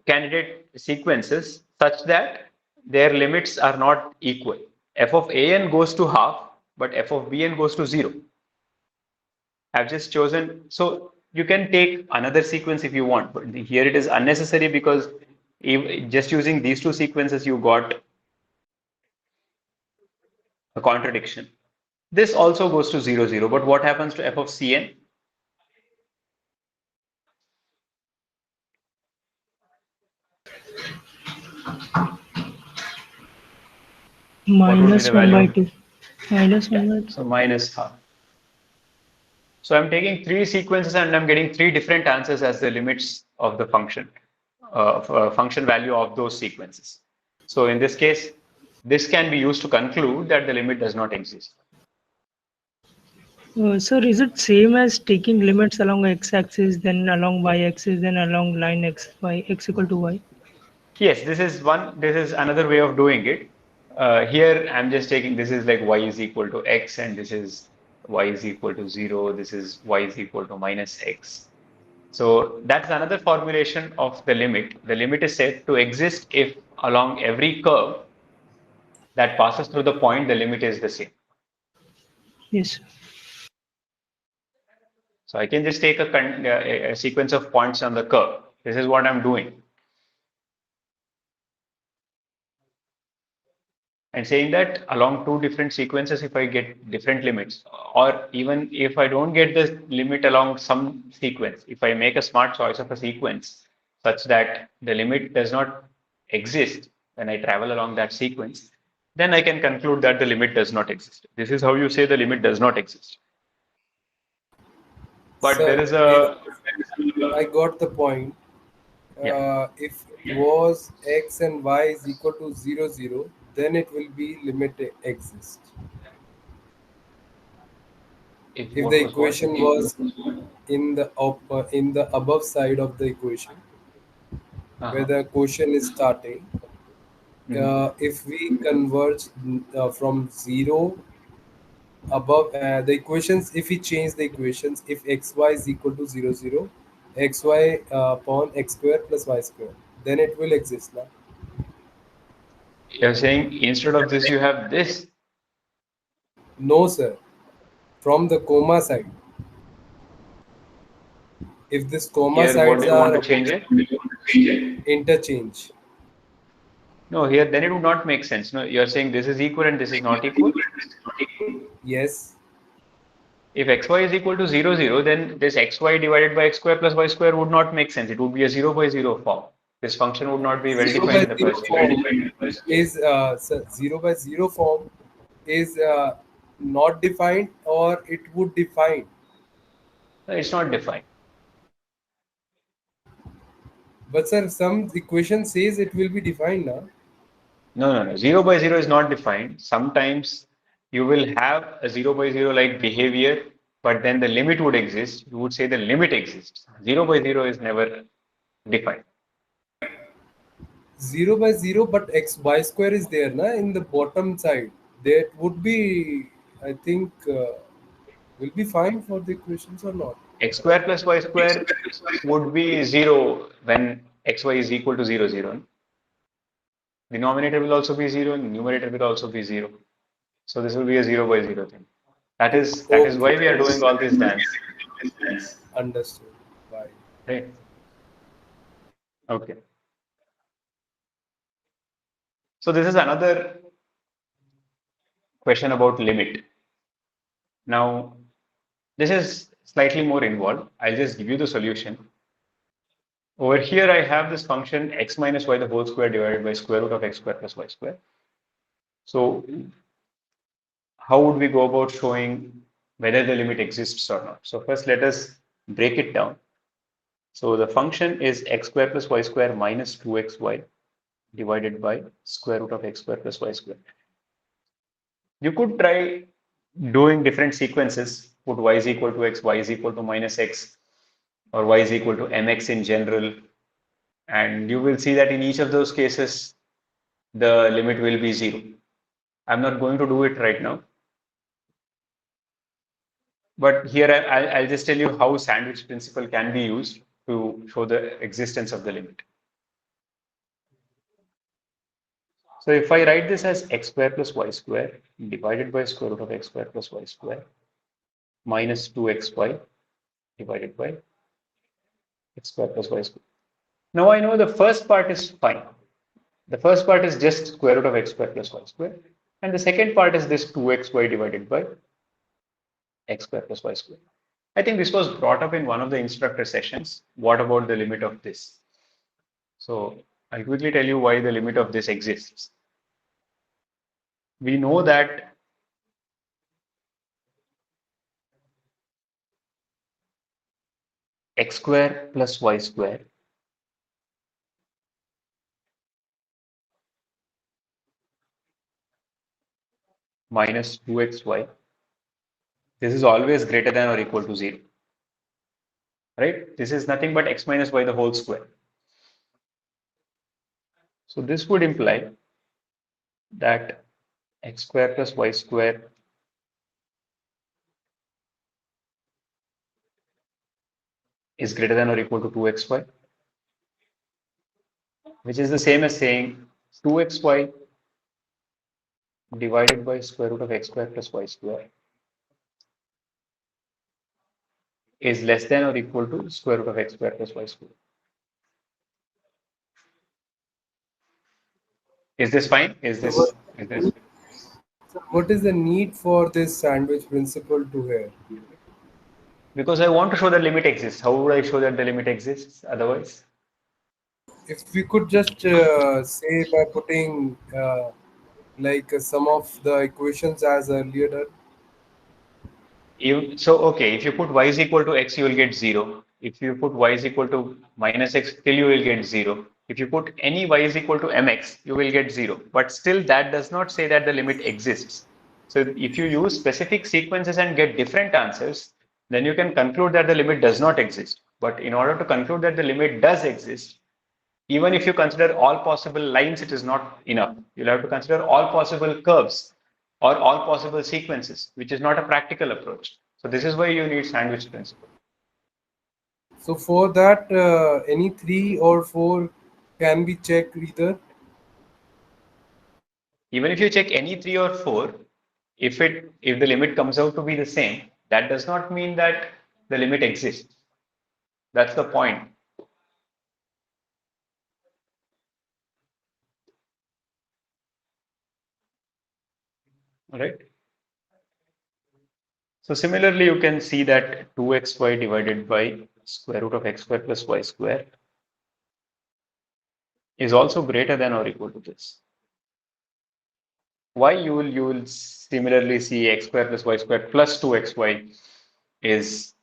B: candidate sequences such that their limits are not equal. F of an goes to half, but f of bn goes to 0. I've just chosen, so you can take another sequence if you want, but here it is unnecessary because just using these two sequences, you got a contradiction. This also goes to 0, 0, but what happens to f of cn? What would be
C: Minus
B: the
C: 1 by
B: value?
C: 2. Minus 1
B: Yeah,
C: by 2.
B: so minus half. So I'm taking three sequences and I'm getting three different answers as the limits of the function, function value of those sequences. So in this case, this can be used to conclude that the limit does not exist.
C: Sir, is it same as taking limits along x-axis, then along y-axis, then along line x, y, x equal to y?
B: Yes, this is another way of doing it. Here I'm just taking, this is like y is equal to x and this is y is equal to 0. This is y is equal to minus x. So that's another formulation of the limit. The limit is said to exist if along every curve that passes through the point, the limit is the same.
C: Yes.
B: So I can just take a sequence of points on the curve. This is what I'm doing. And saying that along two different sequences, if I get different limits, or even if I don't get the limit along some sequence, if I make a smart choice of a sequence such that the limit does not exist when I travel along that sequence, then I can conclude that the limit does not exist. This is how you say the limit does not exist. But there
G: Sir,
B: is
G: if
B: a,
G: I got the point,
B: yeah,
G: if was x and y is equal to 0, 0, then it will be limit exist.
B: if
G: If
B: what
G: the
B: was what?
G: equation was in the above side of the equation, where
B: Uh-huh.
G: the quotient is starting,
B: Mhm.
G: if we converge from 0 above the equations, if we change the equations, if xy is equal to 0, 0, xy upon x square plus y square, then it will exist now.
B: You're saying instead of this, you have this.
G: No, sir. From the comma side, if this comma
B: Here, what
G: sides
B: do you want to
G: are
B: change it?
G: interchange,
B: No, here then it would not make sense. No, you're saying this is equal and this is not equal.
G: Yes.
B: If xy is equal to 0, 0, then this xy divided by x square plus y square would not make sense. It would be a 0 by 0 form. This function would not be well
G: 0
B: defined
G: by
B: in the
G: 0
B: first
G: form
B: place.
G: is 0 by 0 form is not defined, or it would define.
B: It's not defined.
G: But sir, some equation says it will be defined now.
B: No, no, no. 0 by 0 is not defined. Sometimes you will have a 0 by 0 like behavior, but then the limit would exist. You would say the limit exists. 0 by 0 is never defined.
G: 0 by 0, but x y square is there na, in the bottom side. That would be, I think, will be fine for the equations or not.
B: X square plus y square would be 0 when xy is equal to 0, 0. Denominator will also be 0 and numerator will also be 0. So this will be a 0 by 0 thing. That is why we are doing all this dance.
G: Understood. Bye.
B: Right? Okay. So this is another question about limit. Now, this is slightly more involved. I'll just give you the solution. Over here, I have this function x minus y the whole square divided by square root of x square plus y square. So how would we go about showing whether the limit exists or not? So first, let us break it down. So the function is x square plus y square minus 2xy divided by square root of x square plus y square. You could try doing different sequences, put y is equal to x, y is equal to minus x, or y is equal to mx in general. And you will see that in each of those cases, the limit will be 0. I'm not going to do it right now. But here I'll just tell you how sandwich principle can be used to show the existence of the limit. So if I write this as x square plus y square divided by square root of x square plus y square minus 2xy divided by x square plus y square. Now I know the first part is fine. The first part is just square root of x square plus y square. And the second part is this 2xy divided by x square plus y square. I think this was brought up in one of the instructor sessions. What about the limit of this? So I'll quickly tell you why the limit of this exists. We know that x square plus y square minus 2xy, this is always greater than or equal to 0. Right? This is nothing but x minus y the whole square. So this would imply that x square plus y square is greater than or equal to 2xy, which is the same as saying 2xy divided by square root of x square plus y square is less than or equal to square root of x square plus y square. Is this fine?
G: So what is the need for this sandwich principle to here?
B: Because I want to show that limit exists. How would I show that the limit exists otherwise?
G: If we could just say by putting like some of the equations as earlier done.
B: Okay, if you put y is equal to x, you will get 0. If you put y is equal to minus x, still you will get 0. If you put any y is equal to mx, you will get 0. But still that does not say that the limit exists. So if you use specific sequences and get different answers, then you can conclude that the limit does not exist. But in order to conclude that the limit does exist, even if you consider all possible lines, it is not enough. You'll have to consider all possible curves or all possible sequences, which is not a practical approach. So this is why you need sandwich principle.
G: So for that, any 3 or 4 can be checked either.
B: Even if you check any 3 or 4, if the limit comes out to be the same, that does not mean that the limit exists. That's the point. All right. So similarly, you can see that 2xy divided by square root of x square plus y square is also greater than or equal to this. Why? You will similarly see x square plus y square plus 2xy is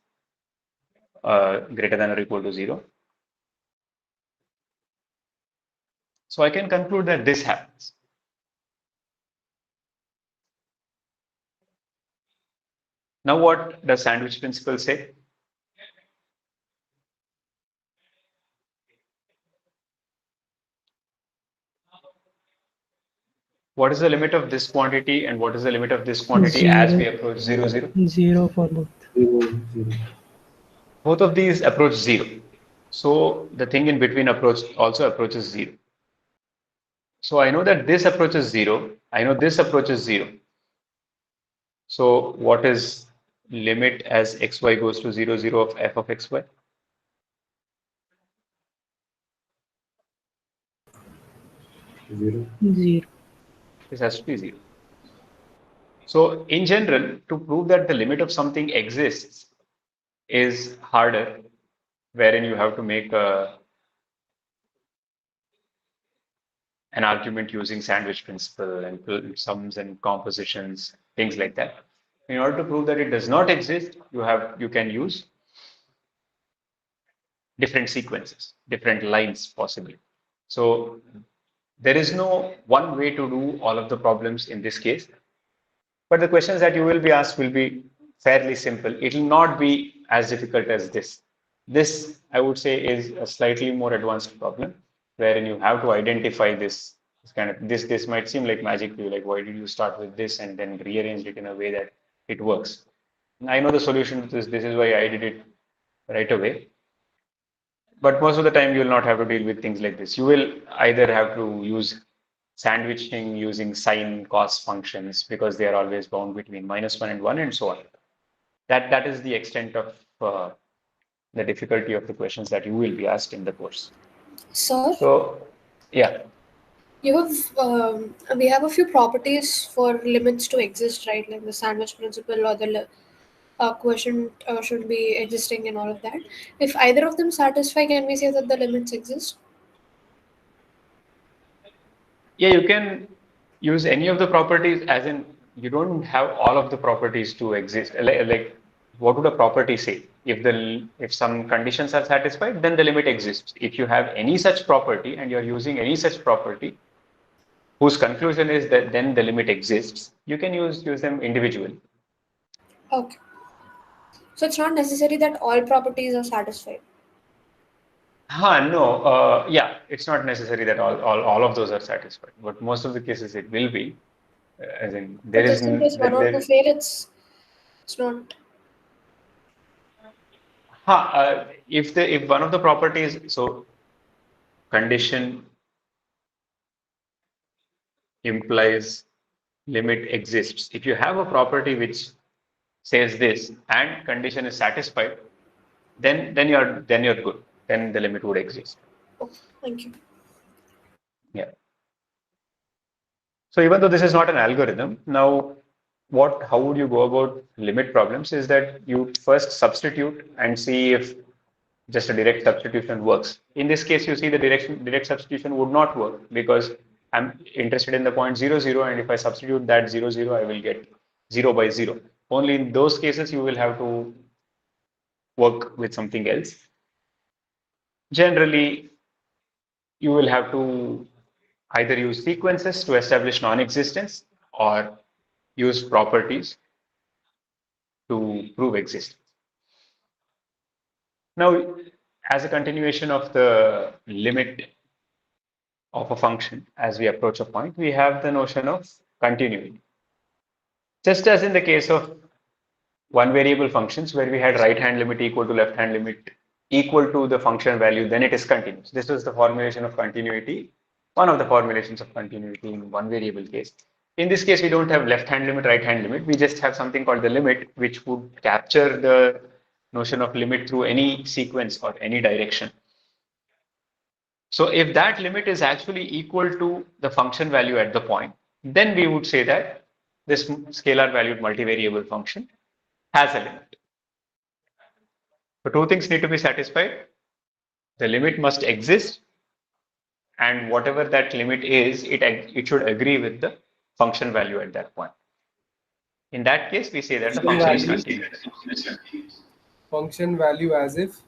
B: greater than or equal to 0. So I can conclude that this happens. Now what does sandwich principle say? What is the limit of this quantity and what is the limit of this quantity as we approach 0, 0?
C: 0 for both.
D: 0, 0.
B: Both of these approach 0. So the thing in between also approaches 0. So I know that this approaches 0. I know this approaches 0. So what is limit as xy goes to 0, 0 of f of xy?
D: 0.
C: 0.
B: This has to be 0. So in general, to prove that the limit of something exists is harder, wherein you have to make an argument using sandwich principle and sums and compositions, things like that. In order to prove that it does not exist, you can use different sequences, different lines possibly. So there is no one way to do all of the problems in this case, but the questions that you will be asked will be fairly simple. It will not be as difficult as this. This, I would say, is a slightly more advanced problem, wherein you have to identify this might seem like magic to you, like why did you start with this and then rearrange it in a way that it works. I know the solution to this. This is why I did it right away. But most of the time, you will not have to deal with things like this. You will either have to use sandwiching using sine cos functions because they are always bound between -1 and 1 and so on. That is the extent of the difficulty of the questions that you will be asked in the course.
J: Sir,
B: So, yeah.
J: you have we have a few properties for limits to exist, right? Like the sandwich principle or the quotient should be existing and all of that. If either of them satisfy, can we say that the limits exist?
B: Yeah, you can use any of the properties, as in you don't have all of the properties to exist. Like what would a property say? If some conditions are satisfied, then the limit exists. If you have any such property and you're using any such property whose conclusion is that then the limit exists, you can use them individually.
J: Okay. So it's not necessary that all properties are satisfied.
B: No, yeah, it's not necessary that all of those are satisfied, but most of the cases it will be. As in, there
J: But
B: is
J: just in case one or two fail, it's not.
B: if one of the properties, so condition implies limit exists. If you have a property which says this and condition is satisfied, then you're good. Then the limit would exist.
J: Okay, thank you.
B: Yeah. So even though this is not an algorithm, now how would you go about limit problems is that you first substitute and see if just a direct substitution works. In this case, you see the direct substitution would not work because I'm interested in the point 0, 0, and if I substitute that 0, 0, I will get 0 by 0. Only in those cases, you will have to work with something else. Generally, you will have to either use sequences to establish non-existence or use properties to prove existence. Now, as a continuation of the limit of a function as we approach a point, we have the notion of continuity. Just as in the case of one variable functions where we had right hand limit equal to left hand limit equal to the function value, then it is continuous. This is the formulation of continuity, one of the formulations of continuity in one variable case. In this case, we don't have left hand limit, right hand limit. We just have something called the limit, which would capture the notion of limit through any sequence or any direction. So if that limit is actually equal to the function value at the point, then we would say that this scalar valued multivariable function has a limit. So two things need to be satisfied. The limit must exist, and whatever that limit is, it should agree with the function value at that point. In that case, we say that the function is continuous.
G: Function value as if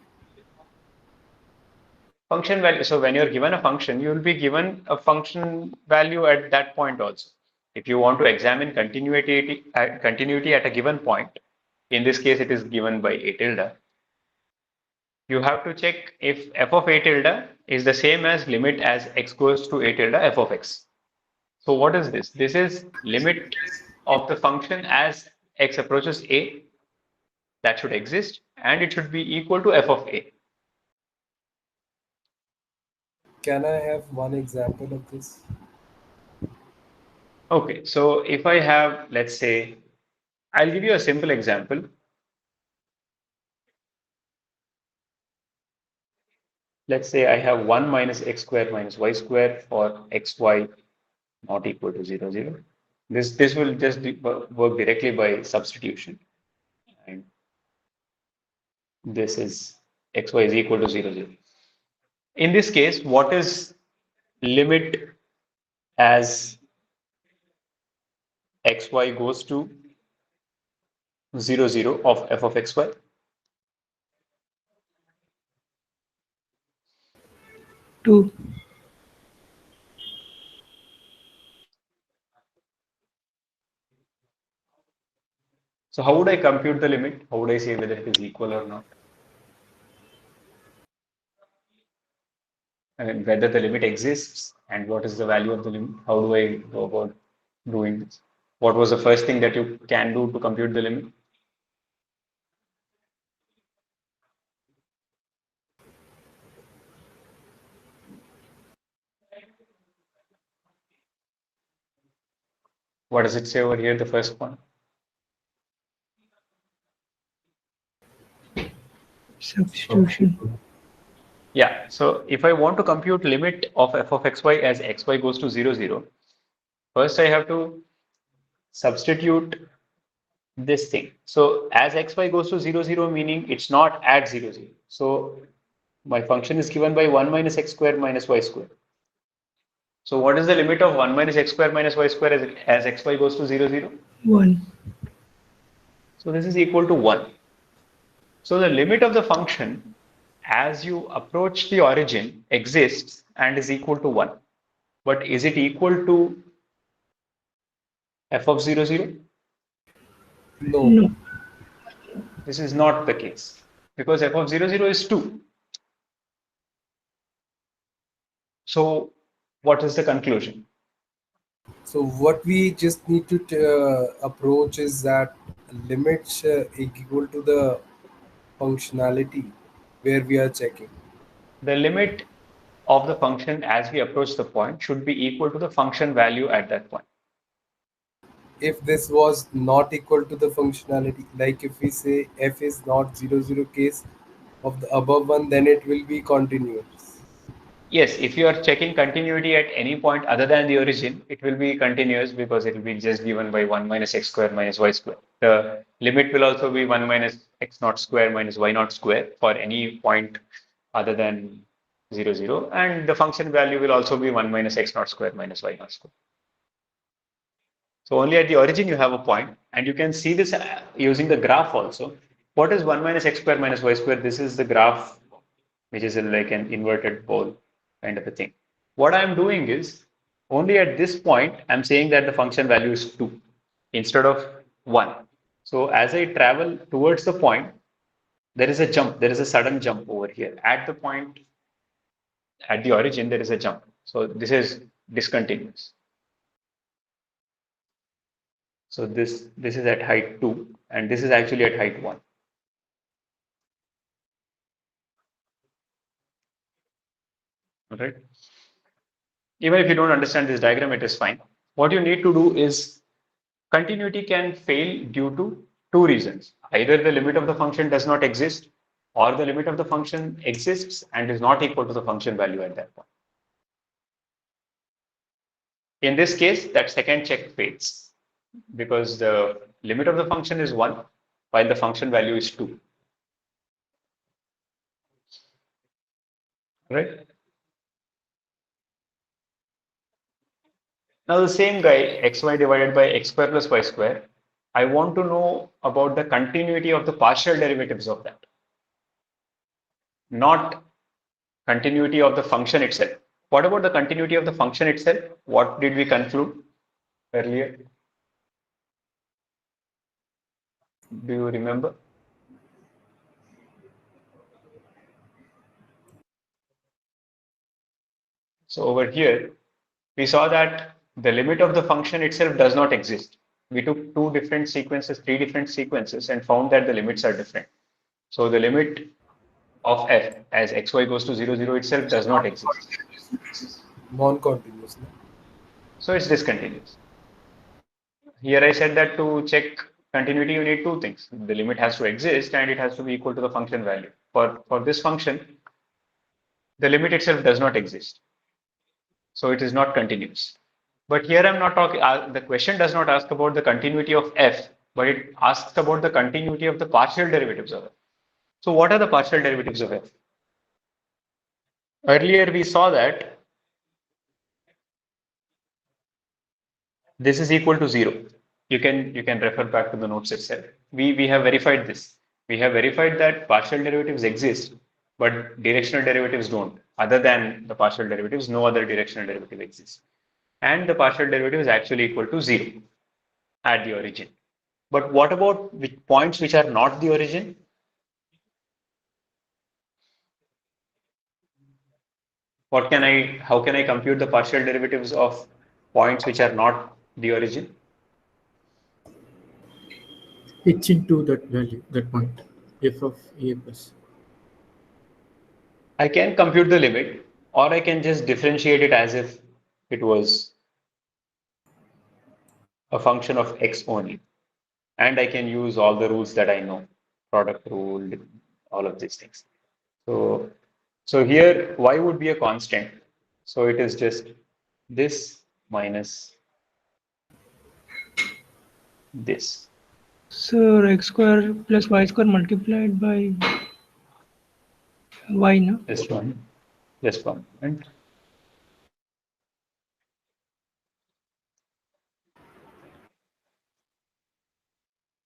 B: Function value. So when you're given a function, you will be given a function value at that point also. If you want to examine continuity at a given point, in this case, it is given by a tilde. You have to check if f of a tilde is the same as limit as x goes to a tilde f of x. So what is this? This is limit of the function as x approaches a. That should exist, and it should be equal to f of a.
G: can I have one example of this?
B: Okay, so if I have, let's say, I'll give you a simple example. Let's say I have 1 minus x square minus y square for xy not equal to 0, 0. This will just work directly by substitution. And this is xy is equal to 0, 0. In this case, what is limit as xy goes to 0, 0 of f of xy?
C: Two.
B: So how would I compute the limit? How would I say whether it is equal or not? And whether the limit exists and what is the value of the limit? How do I go about doing this? What was the first thing that you can do to compute the limit? What does it say over here, the first one?
C: Substitution.
B: Yeah, so if I want to compute limit of f of xy as xy goes to 0, 0, first I have to substitute this thing. So as xy goes to 0, 0, meaning it's not at 0, 0. So my function is given by 1 minus x square minus y square. So what is the limit of 1 minus x square minus y square as xy goes to 0, 0?
C: 1.
B: So this is equal to 1. So the limit of the function as you approach the origin exists and is equal to 1. But is it equal to f of 0, 0?
G: No.
C: No.
B: This is not the case because f of 0, 0 is 2. So what is the conclusion?
G: So what we just need to approach is that limits equal to the functionality where we are checking.
B: The limit of the function as we approach the point should be equal to the function value at that point.
G: If this was not equal to the functionality, like if we say f is not 0, 0 case of the above one, then it will be continuous.
B: Yes, if you are checking continuity at any point other than the origin, it will be continuous because it will be just given by 1 minus x square minus y square. The limit will also be 1 minus x naught square minus y naught square for any point other than 0, 0. And the function value will also be 1 minus x naught square minus y naught square. So only at the origin you have a point, and you can see this using the graph also. What is 1 minus x square minus y square? This is the graph, which is like an inverted pole kind of a thing. What I'm doing is only at this point, I'm saying that the function value is 2 instead of 1. So as I travel towards the point, there is a jump, there is a sudden jump over here. At the point, at the origin, there is a jump. So this is discontinuous. So this is at height 2, and this is actually at height 1. All right. Even if you don't understand this diagram, it is fine. What you need to do is continuity can fail due to two reasons. Either the limit of the function does not exist, or the limit of the function exists and is not equal to the function value at that point. In this case, that second check fails. because the limit of the function is 1 while the function value is 2. Right? Now the same guy, xy divided by x square plus y square, I want to know about the continuity of the partial derivatives of that, not continuity of the function itself. What about the continuity of the function itself? What did we conclude earlier? Do you remember? So over here, we saw that the limit of the function itself does not exist. We took 2 different sequences, 3 different sequences, and found that the limits are different. So the limit of f as xy goes to 0, 0 itself does not exist.
G: Non-continuous.
B: So it's discontinuous. Here I said that to check continuity, you need 2 things. The limit has to exist and it has to be equal to the function value. For this function, the limit itself does not exist. So it is not continuous. But here I'm not talking, the question does not ask about the continuity of f, but it asks about the continuity of the partial derivatives of f. So what are the partial derivatives of f? Earlier we saw that this is equal to 0. You can refer back to the notes itself. We have verified this. We have verified that partial derivatives exist, but directional derivatives don't. Other than the partial derivatives, no other directional derivative exists. And the partial derivative is actually equal to 0 at the origin. But what about points which are not the origin? How can I compute the partial derivatives of points which are not the origin?
K: H into that value, that point, f of a plus.
B: I can compute the limit, or I can just differentiate it as if it was a function of x only. And I can use all the rules that I know, product rule, all of these things. So here, y would be a constant. So it is just this minus this.
C: So x square plus y square multiplied by y, no?
B: Just one. And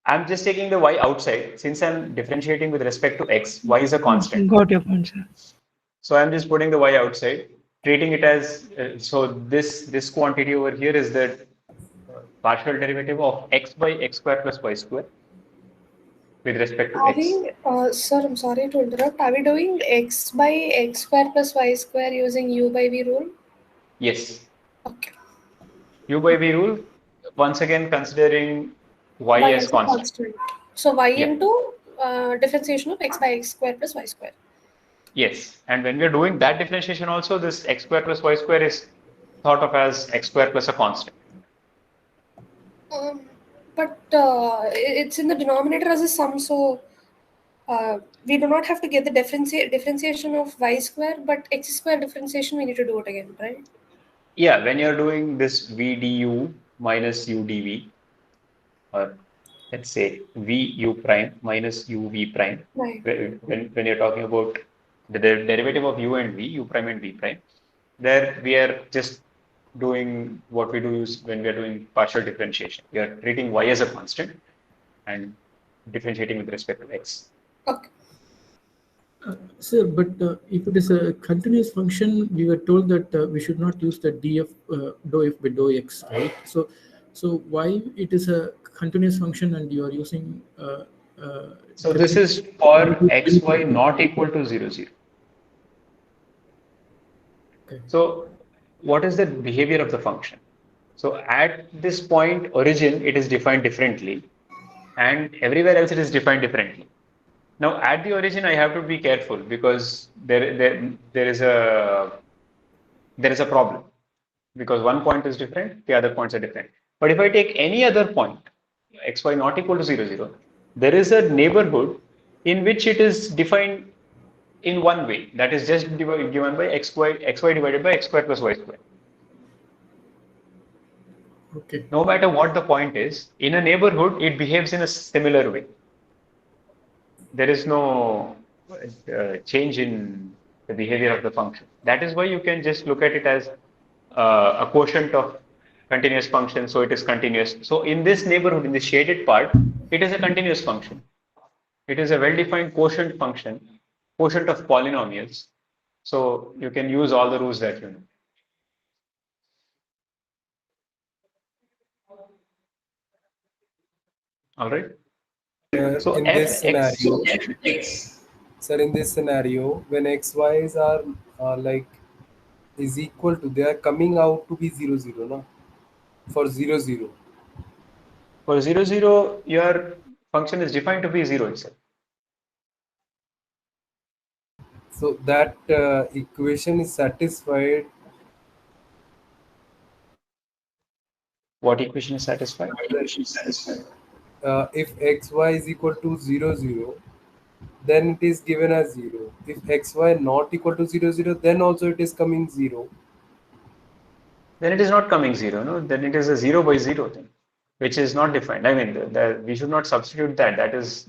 B: I'm just taking the y outside. Since I'm differentiating with respect to x, y is a constant.
C: Got your point, sir.
B: So I'm just putting the y outside, treating it as, so this quantity over here is the partial derivative of x by x square plus y square with respect to
J: Are
B: x.
J: we, sir, I'm sorry to interrupt. Are we doing x by x square plus y square using u by v rule?
B: Yes.
J: Okay.
B: U by v rule, once again considering y as
J: as a
B: constant.
J: So y
B: Yeah.
J: into differentiation of x by x square plus y square.
B: Yes. And when we're doing that differentiation also, this x square plus y square is thought of as x square plus a constant.
J: But it's in the denominator as a sum, so we do not have to get the differentiation of y square, but x square differentiation we need to do it again, right?
B: Yeah, when you're doing this v du minus u dv, or let's say v u prime minus u v prime,
J: Right.
B: when you're talking about the derivative of u and v, u prime and v prime, there we are just doing what we do is when we are doing partial differentiation. We are treating y as a constant and differentiating with respect to x.
J: Okay.
K: Sir, but if it is a continuous function, we were told that we should not use the df dou f by dou x, right? So why it is a continuous function and you are using?
B: So this is for xy not equal to 0, 0.
K: Okay.
B: So what is the behavior of the function? So at this point origin, it is defined differently, and everywhere else it is defined differently. Now at the origin, I have to be careful because there is a problem because one point is different, the other points are different. But if I take any other point, xy not equal to 0, 0, there is a neighborhood in which it is defined in one way, that is just given by xy divided by x square plus y square.
K: Okay.
B: No matter what the point is, in a neighborhood, it behaves in a similar way. There is no change in the behavior of the function. That is why you can just look at it as a quotient of continuous function, so it is continuous. So in this neighborhood, in the shaded part, it is a continuous function. It is a well-defined quotient function, quotient of polynomials. So you can use all the rules that you know. All right. So
G: In this
B: fx,
G: scenario, sir, in this scenario, when x y's are like is equal to, they are coming out to be 0 0, no? For 0 0.
B: for 0 0, your function is defined to be 0 itself.
G: So that equation is satisfied.
B: What equation is satisfied?
G: If xy is equal to 0 0, then it is given as 0. If xy not equal to 0 0, then also it is coming 0.
B: Then it is not coming 0, no? Then it is a 0 by 0 thing, which is not defined. I mean, we should not substitute that. That is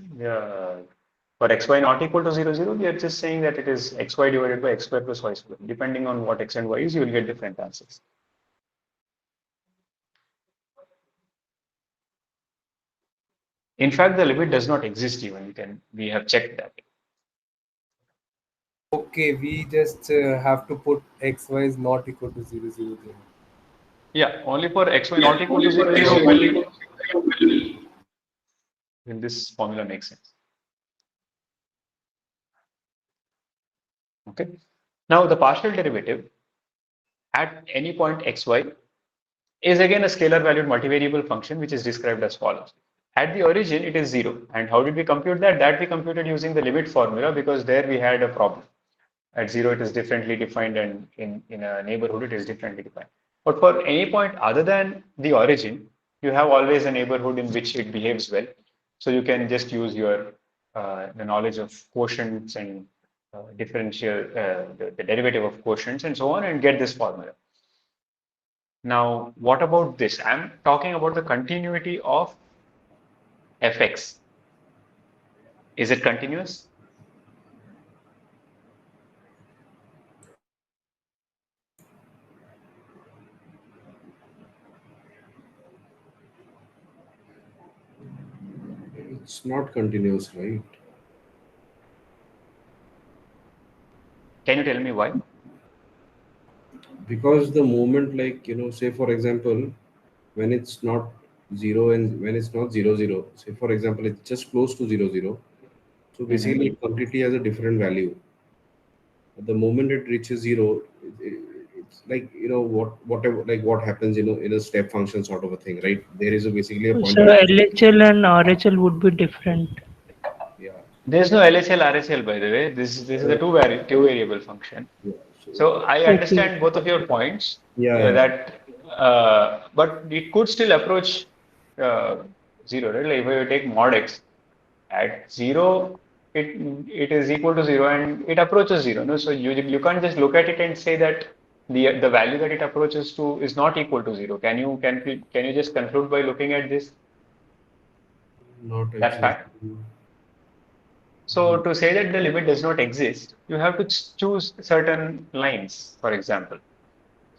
B: for xy not equal to 0 0, we are just saying that it is xy divided by x square plus y square. Depending on what x and y is, you will get different answers. In fact, the limit does not exist even. We have checked that.
G: Okay, we just have to put xy is not equal to 0 0 there.
B: Yeah, only for xy not equal to 0 0 will this formula make sense. Okay. Now the partial derivative at any point xy is again a scalar valued multivariable function which is described as follows. At the origin, it is 0. And how did we compute that? That we computed using the limit formula because there we had a problem. At 0, it is differently defined, and in a neighborhood, it is differently defined. But for any point other than the origin, you have always a neighborhood in which it behaves well. So you can just use your the knowledge of quotients and differential, the derivative of quotients and so on, and get this formula. Now, what about this? I'm talking about the continuity of fx. Is it continuous?
D: It's not continuous, right?
B: Can you tell me why?
D: Because the moment, like, say for example, when it's not 0 and when it's not 0 0, say for example, it's just close to 0 0. So basically, it completely has a different value. At the moment it reaches 0, it's like, whatever, like what happens, in a step function sort of a thing, right? There is basically a point
C: So
D: of,
C: LHL and RHL would be different.
D: yeah.
B: There's no LHL, RHL, by the way. This is a two variable function.
D: Yeah.
B: So I
C: Okay.
B: understand both of your points.
D: Yeah.
B: That, but it could still approach 0, right? Like if you take mod x at 0, it is equal to 0 and it approaches 0. No, so you can't just look at it and say that the value that it approaches to is not equal to 0. Can you just conclude by looking at this?
D: Not
B: That
D: exactly.
B: fact. So to say that the limit does not exist, you have to choose certain lines, for example.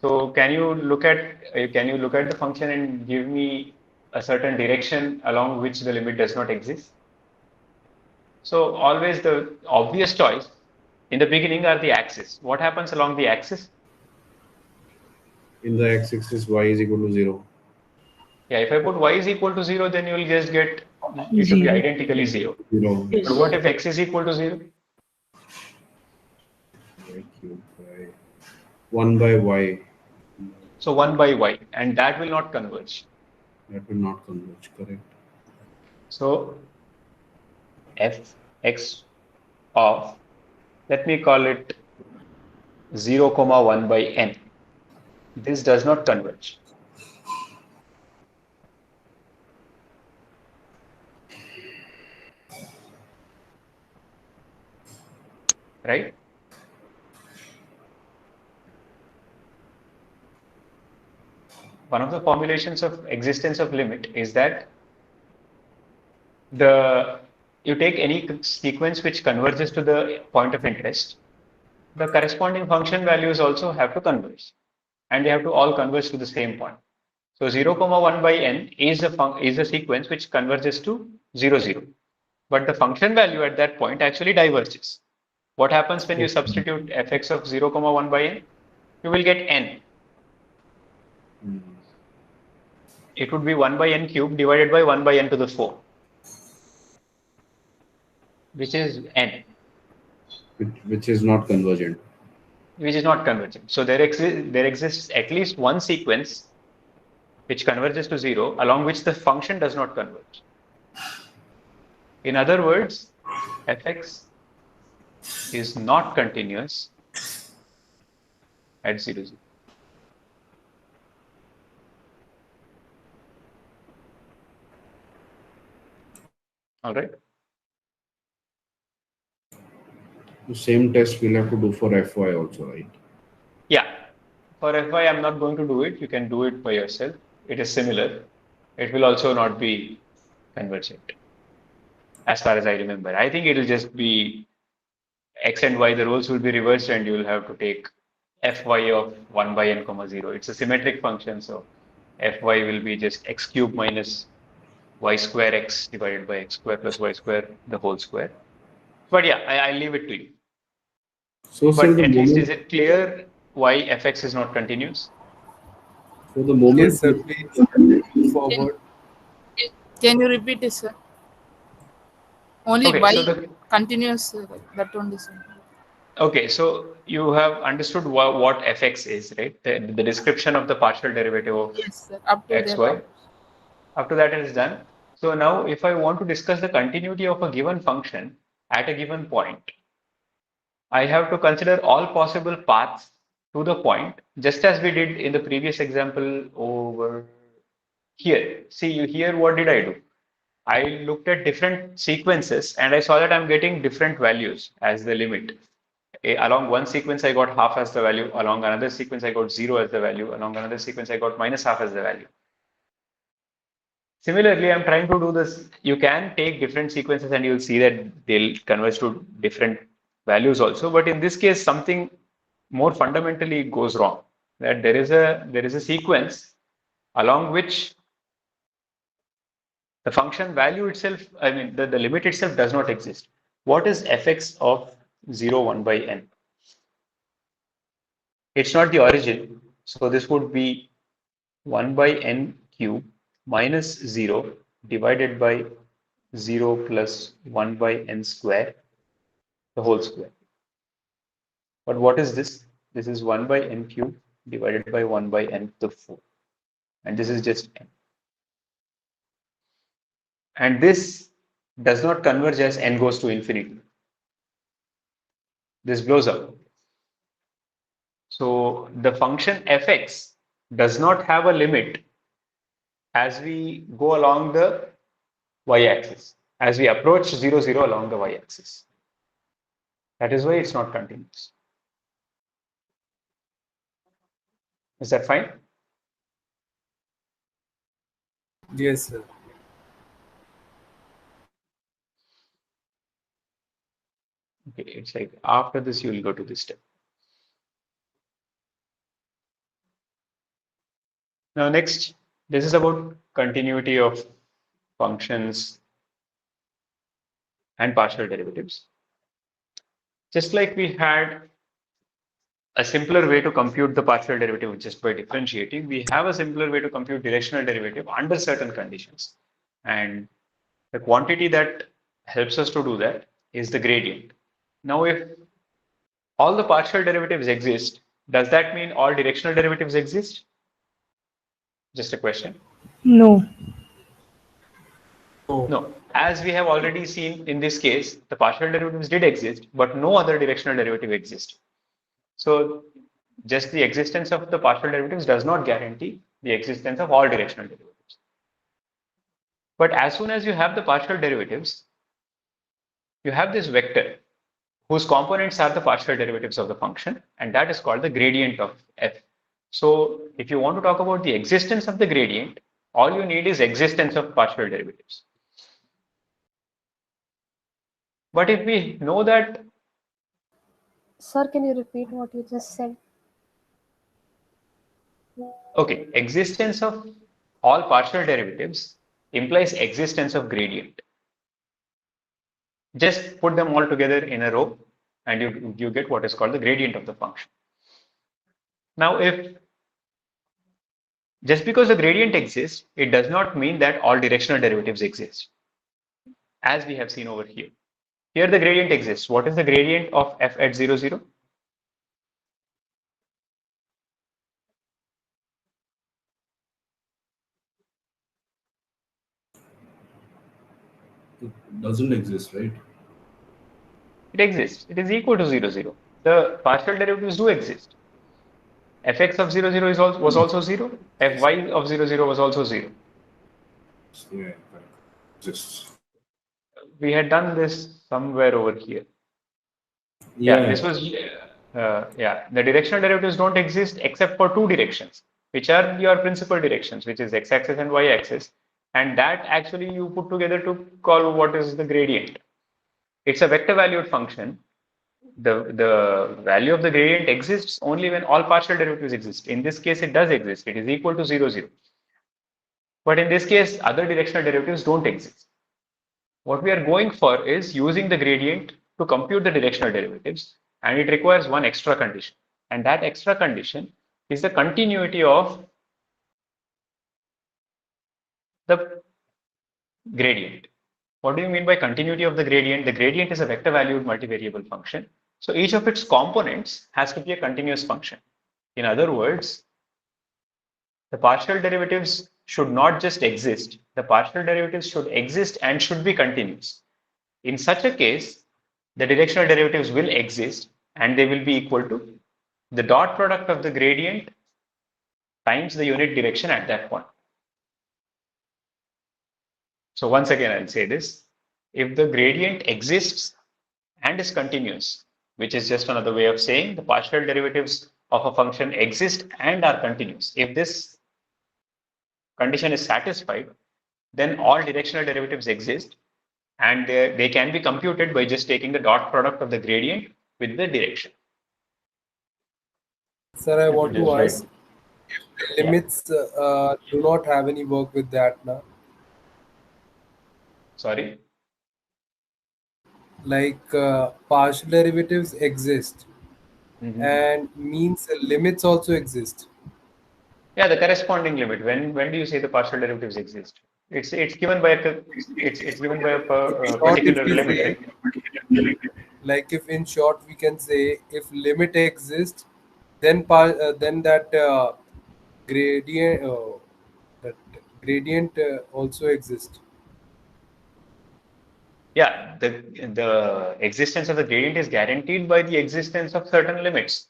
B: So can you look at the function and give me a certain direction along which the limit does not exist? So always the obvious choice in the beginning are the axis. What happens along the axis?
D: In the x-axis, y is equal to 0.
B: Yeah, if I put y is equal to 0, then you will just get it to be
C: 0.
B: identically 0.
D: 0.
B: But what if x is equal to 0?
D: Y cubed by 1 by y.
B: So 1 by y, and that will not converge.
D: That will not converge, correct?
B: So fx of, let me call it 0 comma 1 by n. This does not converge. Right? one of the formulations of existence of limit is that you take any sequence which converges to the point of interest, the corresponding function values also have to converge, and they have to all converge to the same point. So 0, 1 by n is a sequence which converges to 0, 0. But the function value at that point actually diverges. What happens when you substitute fx of 0, 1 by n? You will get n. It would be 1 by n cubed divided by 1 by n to the 4, which is n.
D: Which is not convergent.
B: Which is not convergent. So there exists at least one sequence which converges to 0, along which the function does not converge. In other words, fx is not continuous at 0, 0. All right.
D: The same test we'll have to do for fy also, right?
B: Yeah. For fy, I'm not going to do it. You can do it by yourself. It is similar. It will also not be convergent, as far as I remember. I think it will just be x and y, the roles will be reversed, and you will have to take fy of 1 by n comma 0. It's a symmetric function, so fy will be just x cube minus y square x divided by x square plus y square the whole square. But yeah, I'll leave it to you.
D: So,
B: but
D: sir,
B: at least is it clear why fx is not continuous?
D: For the moment,
G: Yes, sir. Please forward.
H: Can you repeat it, sir? Only
B: Okay,
H: why
B: so
H: continuous, that only, sir.
B: Okay, so you have understood what fx is, right? The description of the partial derivative of
H: Yes, sir. Up to
B: xy.
H: that.
B: Up to that it is done. So now if I want to discuss the continuity of a given function at a given point, I have to consider all possible paths to the point, just as we did in the previous example over here. See, here what did I do? I looked at different sequences and I saw that I'm getting different values as the limit. Along one sequence, I got half as the value. Along another sequence, I got 0 as the value. Along another sequence, I got minus half as the value. Similarly, I'm trying to do this. You can take different sequences and you'll see that they'll converge to different values also. But in this case, something more fundamentally goes wrong. That there is a sequence along which the function value itself, I mean, the limit itself does not exist. What is fx of 0, 1 by n? It's not the origin. So this would be 1 by n cube minus 0 divided by 0 plus 1 by n square, the whole square. But what is this? This is 1 by n cube divided by 1 by n to the 4. And this is just n. And this does not converge as n goes to infinity. This blows up. So the function fx does not have a limit as we go along the y-axis, as we approach 0, 0 along the y-axis. That is why it's not continuous. Is that fine?
G: Yes, sir.
B: Okay, it's like after this, you will go to this step. Now, next, this is about continuity of functions and partial derivatives. Just like we had a simpler way to compute the partial derivative just by differentiating, we have a simpler way to compute directional derivative under certain conditions. And the quantity that helps us to do that is the gradient. Now, if all the partial derivatives exist, does that mean all directional derivatives exist? Just a question.
C: No.
B: No. As we have already seen in this case, the partial derivatives did exist, but no other directional derivative exists. So just the existence of the partial derivatives does not guarantee the existence of all directional derivatives. But as soon as you have the partial derivatives, you have this vector whose components are the partial derivatives of the function, and that is called the gradient of f. So if you want to talk about the existence of the gradient, all you need is existence of partial derivatives. But if we know that,
E: Sir, can you repeat what you just said?
B: okay, existence of all partial derivatives implies existence of gradient. Just put them all together in a row and you get what is called the gradient of the function. Now, if just because the gradient exists, it does not mean that all directional derivatives exist, as we have seen over here. Here the gradient exists. What is the gradient of f at 0, 0?
D: It doesn't exist, right?
B: It exists. It is equal to 0, 0. The partial derivatives do exist. Fx of 0, 0 was also 0. Fy of 0, 0 was also 0.
D: Yeah, correct. Exists.
B: We had done this somewhere over here. Yeah, this was, yeah, the directional derivatives don't exist except for two directions, which are your principal directions, which is x-axis and y-axis. And that actually you put together to call what is the gradient. It's a vector valued function. The value of the gradient exists only when all partial derivatives exist. In this case, it does exist. It is equal to 0, 0. But in this case, other directional derivatives don't exist. What we are going for is using the gradient to compute the directional derivatives, and it requires one extra condition. And that extra condition is the continuity of the gradient. What do you mean by continuity of the gradient? The gradient is a vector valued multivariable function. So each of its components has to be a continuous function. In other words, the partial derivatives should not just exist. The partial derivatives should exist and should be continuous. In such a case, the directional derivatives will exist and they will be equal to the dot product of the gradient times the unit direction at that point. So once again, I'll say this. If the gradient exists and is continuous, which is just another way of saying the partial derivatives of a function exist and are continuous. If this condition is satisfied, then all directional derivatives exist and they can be computed by just taking the dot product of the gradient with the direction.
G: Sir, I want
B: Just
G: to
B: write.
G: ask, limits do not have any work with that now.
B: Sorry?
G: Like partial derivatives exist and means limits also exist.
B: Yeah, the corresponding limit. When do you say the partial derivatives exist? It's given by it's given by a
G: Short, if
B: particular
G: we
B: limit,
G: say,
B: right?
G: like if in short we can say if limit exists, then gradient that gradient also exists.
B: Yeah, the existence of the gradient is guaranteed by the existence of certain limits.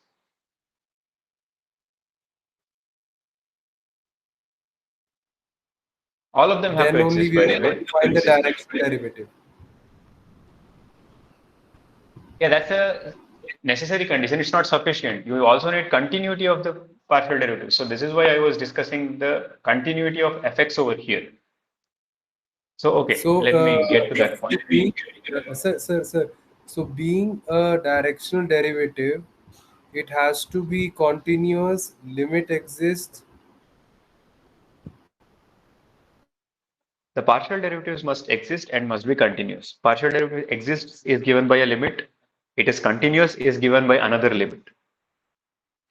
B: All of them have to
G: Then only
B: exist,
G: we
B: by
G: are
B: the
G: able
B: way.
G: to find the directional derivative.
B: Yeah, that's a necessary condition. It's not sufficient. You also need continuity of the partial derivative. So this is why I was discussing the continuity of fx over here. So okay,
G: So
B: let me get to that
G: to
B: point.
G: being sir, so being a directional derivative, it has to be continuous, limit exists.
B: The partial derivatives must exist and must be continuous. Partial derivative exists is given by a limit. It is continuous is given by another limit.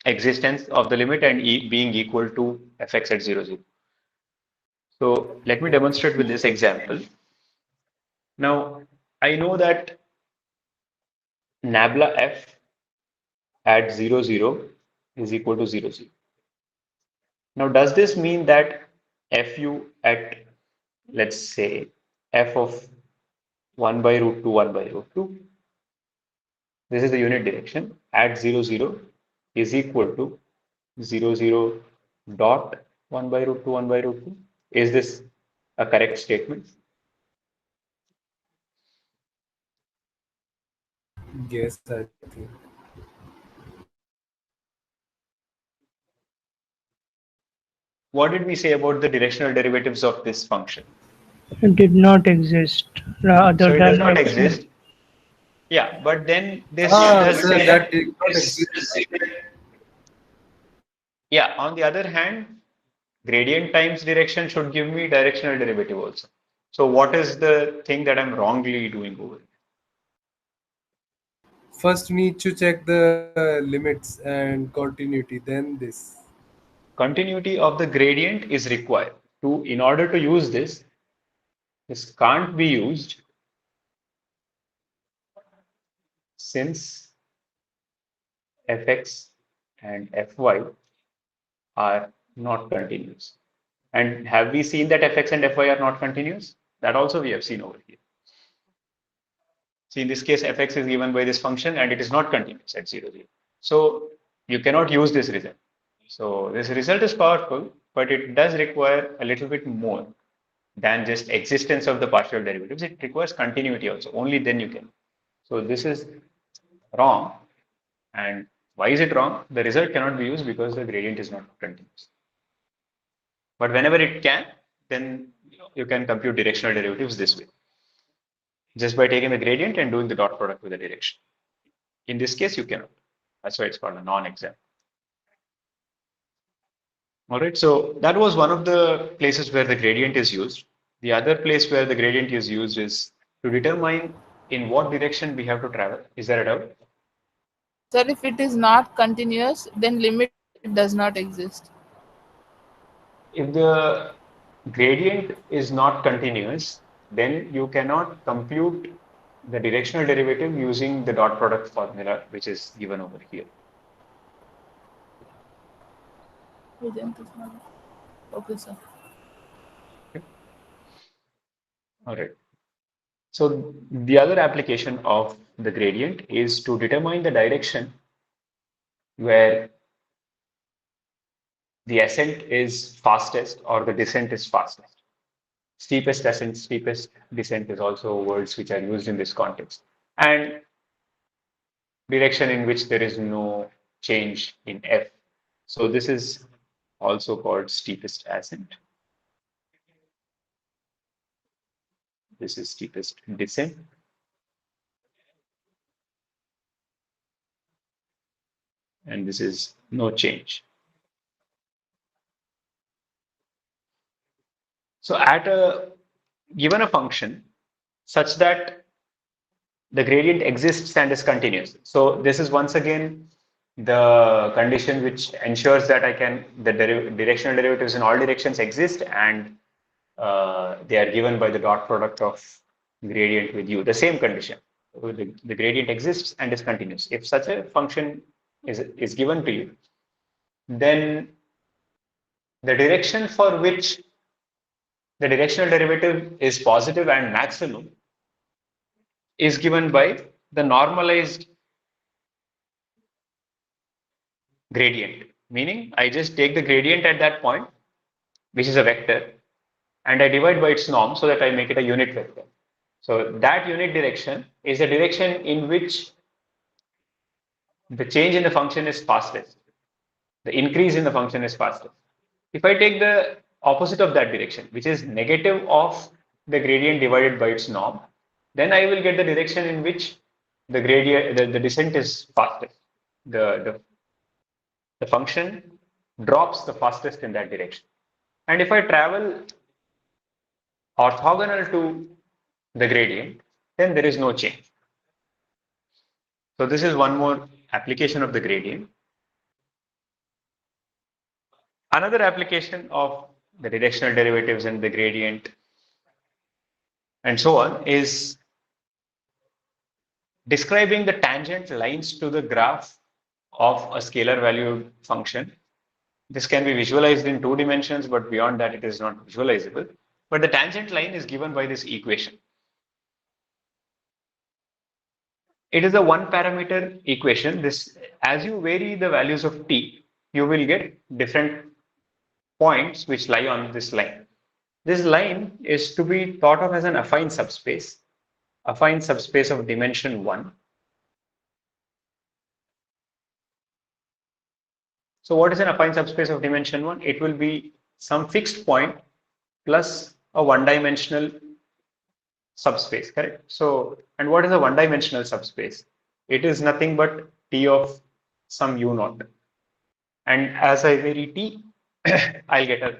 B: Existence of the limit and being equal to fx at 0, 0. So let me demonstrate with this example. Now, I know that nabla f at 0, 0 is equal to 0, 0. Now, does this mean that fu at, let's say, f of 1 by root 2, 1 by root 2, this is the unit direction, at 0, 0 is equal to 0, 0 dot 1 by root 2, 1 by root 2? Is this a correct statement?
G: Yes, I think.
B: what did we say about the directional derivatives of this function?
C: It did not exist
B: So
C: other
B: it does
C: than
B: not
C: x.
B: exist. Yeah, but then this
G: Ah,
B: does
G: sir,
B: say
G: that
B: that.
G: did not exist.
B: Yeah, on the other hand, gradient times direction should give me directional derivative also. So what is the thing that I'm wrongly doing over here?
G: First, we need to check the limits and continuity, then this.
B: Continuity of the gradient is required. In order to use this can't be used since fx and fy are not continuous. And have we seen that fx and fy are not continuous? That also we have seen over here. So in this case, fx is given by this function and it is not continuous at 0, 0. So you cannot use this result. So this result is powerful, but it does require a little bit more than just existence of the partial derivatives. It requires continuity also. Only then you can. So this is wrong. And why is it wrong? The result cannot be used because the gradient is not continuous. But whenever it can, then you can compute directional derivatives this way, just by taking the gradient and doing the dot product with the direction. In this case, you cannot. That's why it's called a non-exam. All right, so that was one of the places where the gradient is used. The other place where the gradient is used is to determine in what direction we have to travel. Is there a doubt?
H: Sir, if it is not continuous, then limit does not exist.
B: If the gradient is not continuous, then you cannot compute the directional derivative using the dot product formula, which is given over here.
H: Okay, sir.
B: Okay. All right. So the other application of the gradient is to determine the direction where the ascent is fastest or the descent is fastest. Steepest ascent, steepest descent is also words which are used in this context. And direction in which there is no change in f. So this is also called steepest ascent. This is steepest descent. And this is no change. So at given a function such that the gradient exists and is continuous. So this is once again the condition which ensures that the directional derivatives in all directions exist and they are given by the dot product of gradient with u, the same condition. So the gradient exists and is continuous. If such a function is given to you, then the direction for which the directional derivative is positive and maximum is given by the normalized gradient, meaning I just take the gradient at that point, which is a vector, and I divide by its norm so that I make it a unit vector. So that unit direction is the direction in which the change in the function is fastest. The increase in the function is fastest. If I take the opposite of that direction, which is negative of the gradient divided by its norm, then I will get the direction in which the gradient, the descent is fastest. The function drops the fastest in that direction. And if I travel orthogonal to the gradient, then there is no change. So this is one more application of the gradient. Another application of the directional derivatives and the gradient and so on is describing the tangent lines to the graph of a scalar valued function. This can be visualized in 2 dimensions, but beyond that, it is not visualizable. But the tangent line is given by this equation. It is a one parameter equation. This, as you vary the values of t, you will get different points which lie on this line. This line is to be thought of as an affine subspace of dimension 1. So what is an affine subspace of dimension 1? It will be some fixed point plus a one-dimensional subspace, correct? So, and what is a one-dimensional subspace? It is nothing but T of some u naught. And as I vary T, I'll get a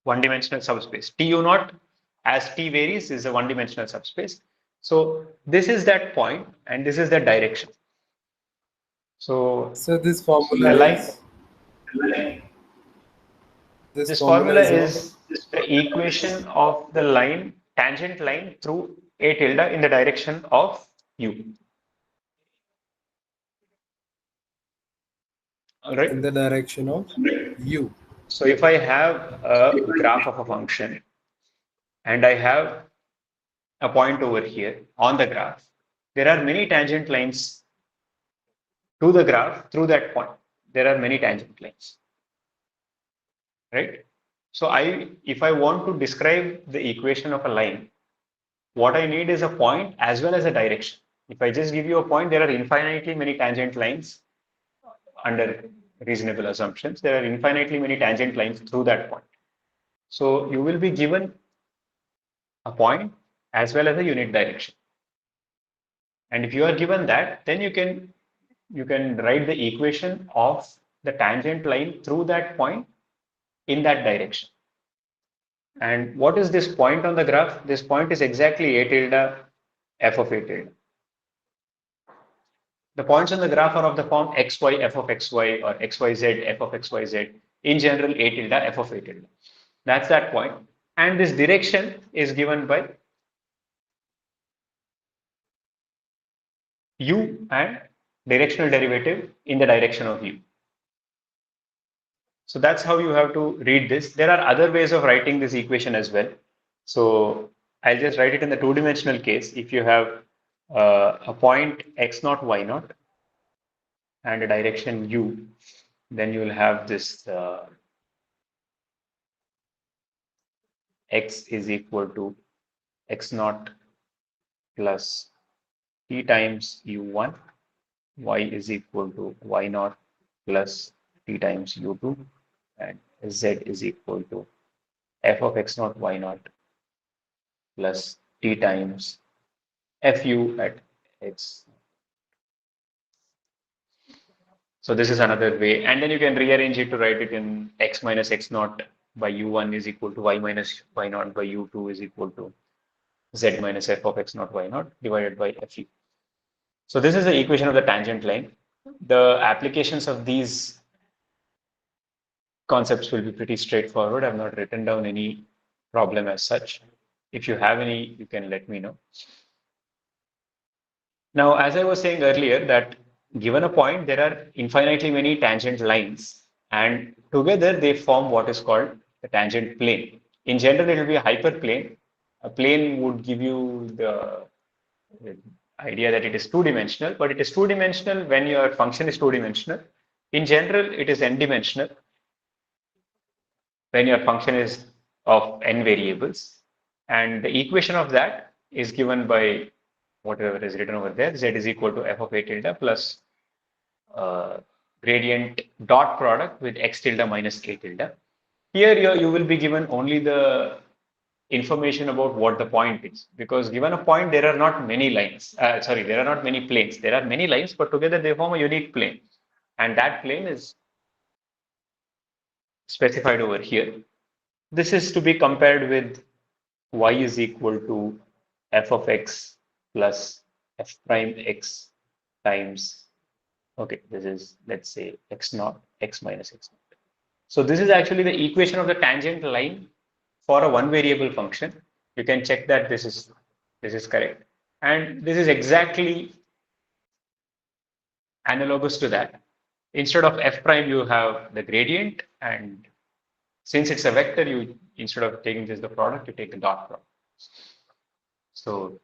B: one-dimensional subspace. T u naught, as T varies, is a one-dimensional subspace. So this is that point, and this is the direction. So
G: this
B: the
G: formula
B: line,
G: is
B: this formula
G: what?
B: is the equation of the line, tangent line through A tilde in the direction of U. All right.
G: In the direction of U.
B: So if I have a graph of a function and I have a point over here on the graph, there are many tangent lines to the graph through that point. There are many tangent lines, right? So if I want to describe the equation of a line, what I need is a point as well as a direction. If I just give you a point, there are infinitely many tangent lines under reasonable assumptions. There are infinitely many tangent lines through that point. So you will be given a point as well as a unit direction. And if you are given that, then you can write the equation of the tangent line through that point in that direction. And what is this point on the graph? This point is exactly A tilde f of A tilde. The points on the graph are of the form xy f of xy or xyz f of xyz. In general, A tilde f of A tilde. That's that point. And this direction is given by u and directional derivative in the direction of u. So that's how you have to read this. There are other ways of writing this equation as well. So I'll just write it in the two-dimensional case. If you have a point x naught, y naught, and a direction u, then you will have this x is equal to x naught plus t times u1, y is equal to y naught plus t times u2, and z is equal to f of x naught, y naught plus t times fu at x. So this is another way. And then you can rearrange it to write it in x minus x naught by u1 is equal to y minus y naught by u2 is equal to z minus f of x naught y naught divided by fu. So this is the equation of the tangent line. The applications of these concepts will be pretty straightforward. I've not written down any problem as such. If you have any, you can let me know. Now, as I was saying earlier, that given a point, there are infinitely many tangent lines, and together they form what is called the tangent plane. In general, it will be a hyperplane. A plane would give you the idea that it is two-dimensional, but it is two-dimensional when your function is two-dimensional. In general, it is n-dimensional when your function is of n variables. And the equation of that is given by whatever is written over there, z is equal to f of A tilde plus gradient dot product with x tilde minus A tilde. Here you will be given only the information about what the point is, because given a point, there are not many lines. There are not many planes. There are many lines, but together they form a unique plane. And that plane is specified over here. This is to be compared with y is equal to f of x plus f prime x times, okay, this is, let's say, x naught, x minus x naught. So this is actually the equation of the tangent line for a one variable function. You can check that this is correct. And this is exactly analogous to that. Instead of f prime, you have the gradient, and since it's a vector, you, instead of taking just the product, you take the dot product. So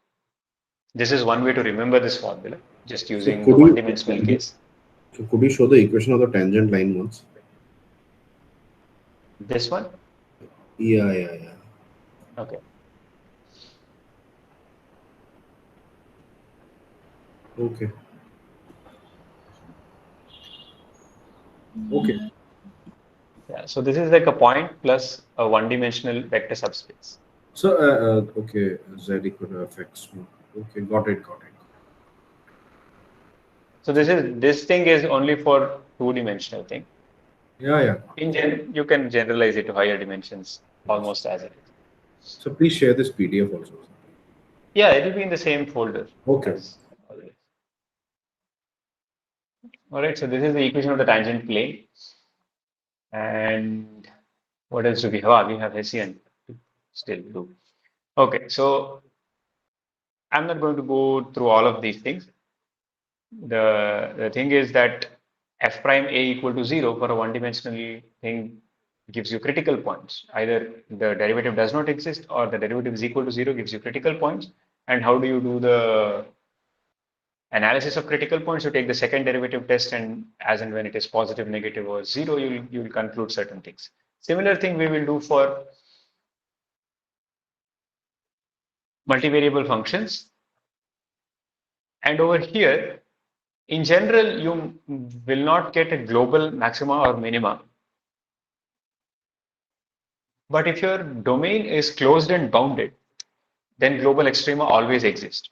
B: this is one way to remember this formula, just
D: So
B: using the
D: could
B: one-dimensional case.
D: could you show the equation of the tangent line once?
B: This one?
D: Yeah.
B: Okay.
D: Okay.
B: Yeah, so this is like a point plus a one-dimensional vector subspace.
D: So, okay, Z equal to fx. Okay, got it, got it.
B: So this thing is only for two-dimensional thing.
D: Yeah, yeah.
B: You can generalize it to higher dimensions almost as it is.
D: So please share this PDF also.
B: Yeah, it will be in the same folder
D: Okay.
B: as always. All right, so this is the equation of the tangent plane. And what else do we have? We have Hessian to still do. Okay, so I'm not going to go through all of these things. The thing is that f prime a equal to 0 for a one-dimensional thing gives you critical points. Either the derivative does not exist or the derivative is equal to 0 gives you critical points. And how do you do the analysis of critical points? You take the second derivative test, and as and when it is positive, negative, or 0, you will conclude certain things. Similar thing we will do for multivariable functions. And over here, in general, you will not get a global maxima or minima. But if your domain is closed and bounded, then global extrema always exist.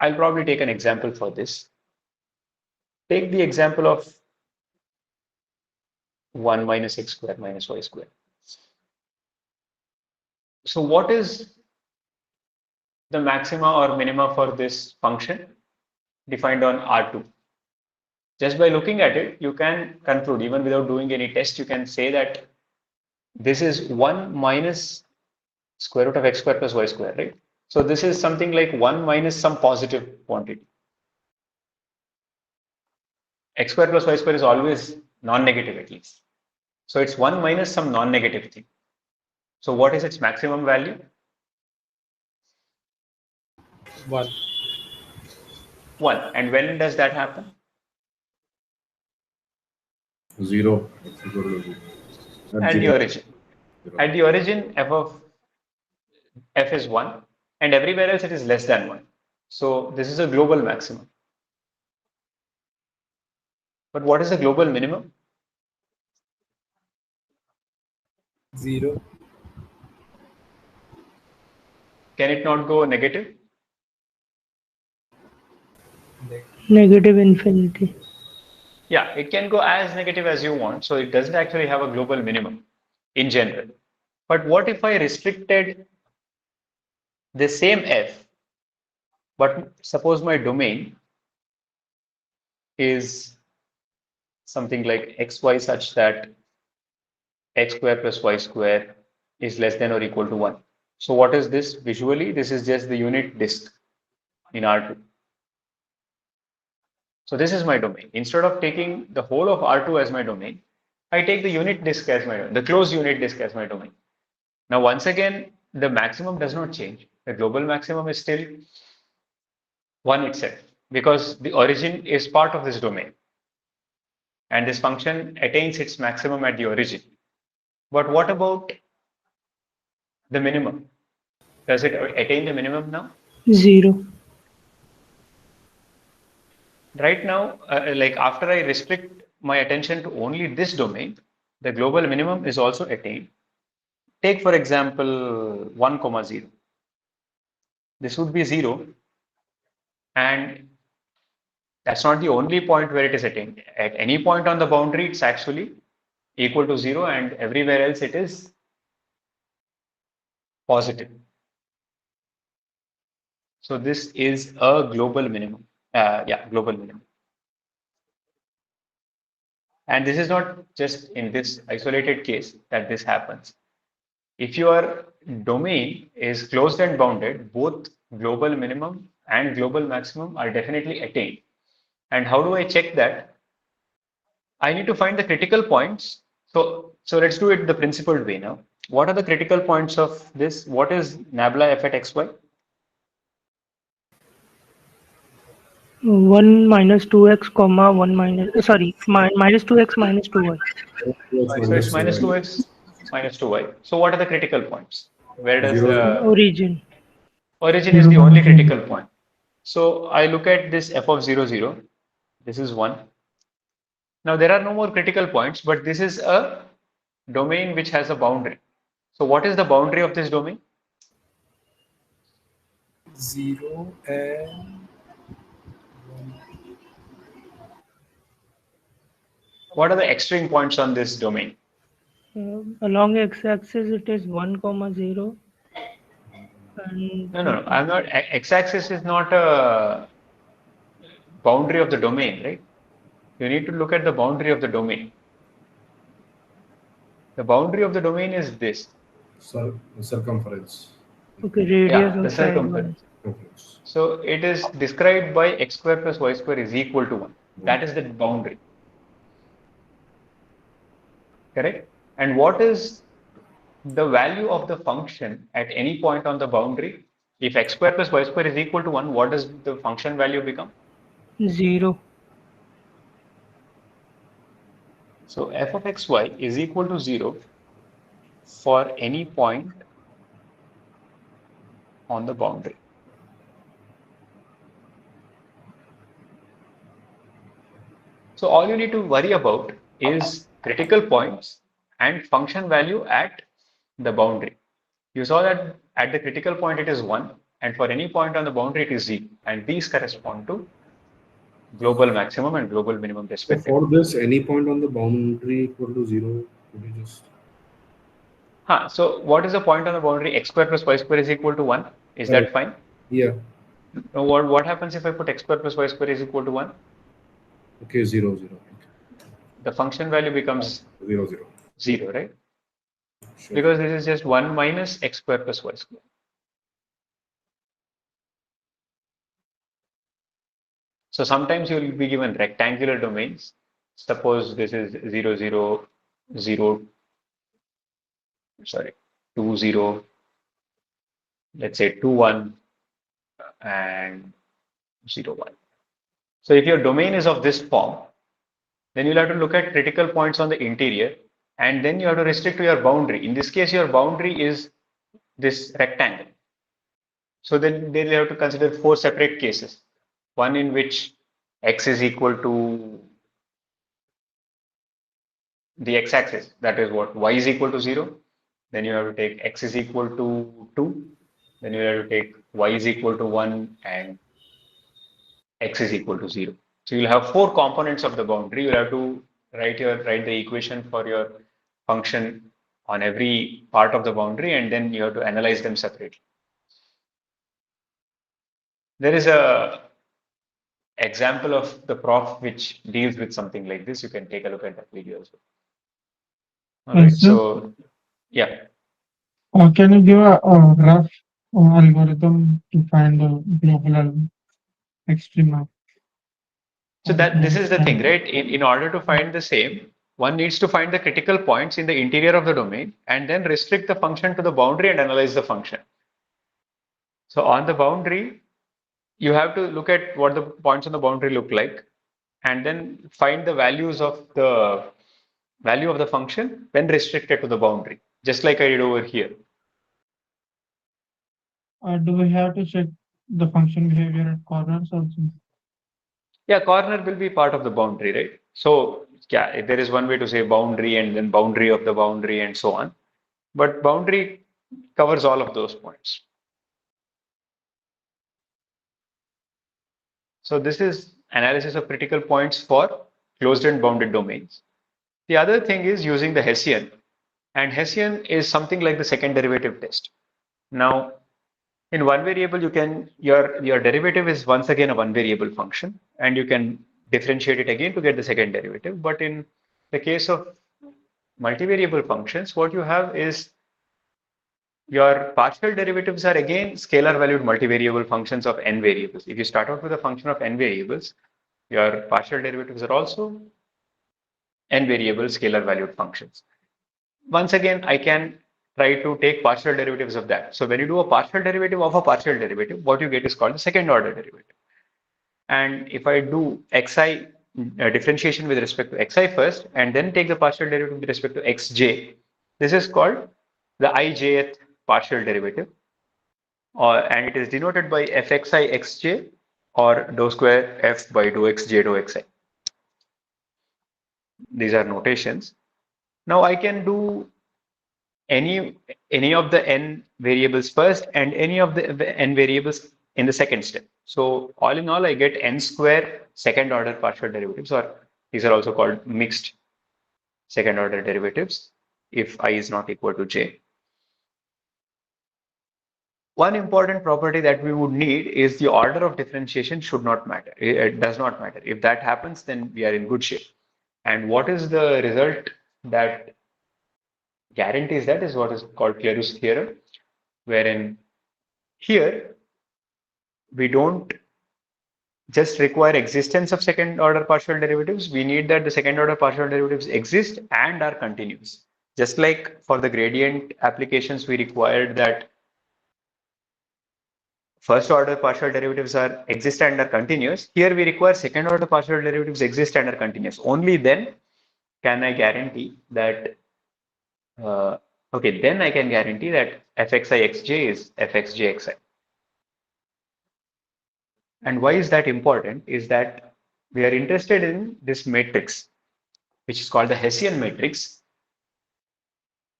B: I'll probably take an example for this. Take the example of 1 minus x squared minus y squared. So what is the maxima or minima for this function defined on R2? Just by looking at it, you can conclude, even without doing any test, you can say that this is 1 minus square root of x squared plus y squared, right? So this is something like 1 minus some positive quantity. X squared plus y squared is always non-negative at least. So it's 1 minus some non-negative thing. So what is its maximum value?
G: 1.
B: 1. And when does that happen?
D: 0.
B: At the origin. At the origin, f is 1, and everywhere else it is less than 1. So this is a global maximum. But what is the global minimum?
G: 0.
B: Can it not go negative?
C: Negative infinity.
B: Yeah, it can go as negative as you want. So it doesn't actually have a global minimum in general. But what if I restricted the same f, but suppose my domain is something like xy such that x square plus y square is less than or equal to 1. So what is this visually? This is just the unit disk in R2. So this is my domain. Instead of taking the whole of R2 as my domain, I take the unit disk as my domain, the closed unit disk as my domain. Now, once again, the maximum does not change. The global maximum is still 1 itself because the origin is part of this domain. And this function attains its maximum at the origin. But what about the minimum? Does it attain the minimum now?
C: 0.
B: Right now, like after I restrict my attention to only this domain, the global minimum is also attained. Take, for example, 1, comma 0. This would be 0. And that's not the only point where it is attained. At any point on the boundary, it's actually equal to 0, and everywhere else it is positive. So this is a global minimum. Global minimum. And this is not just in this isolated case that this happens. If your domain is closed and bounded, both global minimum and global maximum are definitely attained. And how do I check that? I need to find the critical points. So let's do it the principled way now. What are the critical points of this? What is nabla f at xy?
C: 1 minus 2x comma 1 minus minus 2x minus 2y.
B: So it's minus 2x minus 2y. So what are the critical points? Where does the
C: Origin.
B: origin is the only critical point. So I look at this f of 0, 0. This is 1. Now there are no more critical points, but this is a domain which has a boundary. So what is the boundary of this domain?
G: 0 and 1.
B: What are the extreme points on this domain?
C: Along x-axis it is 1, 0. And
B: No. I'm not. X-axis is not a boundary of the domain, right? You need to look at the boundary of the domain. The boundary of the domain is this.
D: Circumference.
C: okay, radius
B: Yeah,
C: of
B: the
C: side
B: circumference. So it is described by x square plus y square is equal to 1. That is the boundary. Correct? And what is the value of the function at any point on the boundary? If x square plus y square is equal to 1, what does the function value become?
C: 0.
B: So f of xy is equal to 0 for any point on the boundary. So all you need to worry about is critical points and function value at the boundary. You saw that at the critical point it is 1, and for any point on the boundary it is 0, and these correspond to global maximum and global minimum
D: So
B: respectively.
D: for this, any point on the boundary equal to 0, could you just...
B: So what is the point on the boundary? X square plus y square is equal to 1. Is that fine?
D: Yeah.
B: Now what happens if I put x square plus y square is equal to 1?
D: Okay, 0, 0.
B: The function value becomes
D: 0, 0.
B: 0, right?
D: Sure.
B: Because this is just 1 minus x square plus y square. So sometimes you will be given rectangular domains. Suppose this is 0, 0, 0, sorry, 2, 0, let's say 2, 1, and 0, 1. So if your domain is of this form, then you'll have to look at critical points on the interior, and then you have to restrict to your boundary. In this case, your boundary is this rectangle. So then they'll have to consider 4 separate cases. One in which x is equal to the x-axis, that is what, y is equal to 0. Then you have to take x is equal to 2. Then you have to take y is equal to 1 and x is equal to 0. So you'll have 4 components of the boundary. You'll have to write the equation for your function on every part of the boundary, and then you have to analyze them separately. There is a example of the prof which deals with something like this. You can take a look at that video as well. All right. So yeah.
F: Can you give a rough algorithm to find the global extrema?
B: So that this is the thing, right? In order to find the same, one needs to find the critical points in the interior of the domain and then restrict the function to the boundary and analyze the function. So on the boundary, you have to look at what the points on the boundary look like and then find the values of the value of the function when restricted to the boundary, just like I did over here.
F: Do we have to check the function behavior at corners also?
B: Yeah, corner will be part of the boundary, right? So yeah, there is one way to say boundary and then boundary of the boundary and so on. But boundary covers all of those points. So this is analysis of critical points for closed and bounded domains. The other thing is using the Hessian, and Hessian is something like the second derivative test. Now, in one variable, you can your derivative is once again a one variable function, and you can differentiate it again to get the second derivative. But in the case of multivariable functions, what you have is your partial derivatives are again scalar valued multivariable functions of n variables. If you start out with a function of n variables, your partial derivatives are also n variable scalar valued functions. Once again, I can try to take partial derivatives of that. So when you do a partial derivative of a partial derivative, what you get is called the second order derivative. And if I do xi differentiation with respect to xi first, and then take the partial derivative with respect to xj, this is called the ijth partial derivative, and it is denoted by fxi xj or dou square f by dou xj dou xi. These are notations. Now I can do any of the n variables first and any of the n variables in the second step. So all in all, I get n square second order partial derivatives, or these are also called mixed second order derivatives if I is not equal to j. One important property that we would need is the order of differentiation should not matter. It does not matter. If that happens, then we are in good shape. And what is the result that guarantees that is what is called Clair's theorem, wherein here we don't just require existence of second order partial derivatives. We need that the second order partial derivatives exist and are continuous. Just like for the gradient applications, we required that first order partial derivatives are exist and are continuous. Here we require second order partial derivatives exist and are continuous. Only then can I guarantee that okay, then I can guarantee that fxi xj is fxj xi. And why is that important is that we are interested in this matrix, which is called the Hessian matrix.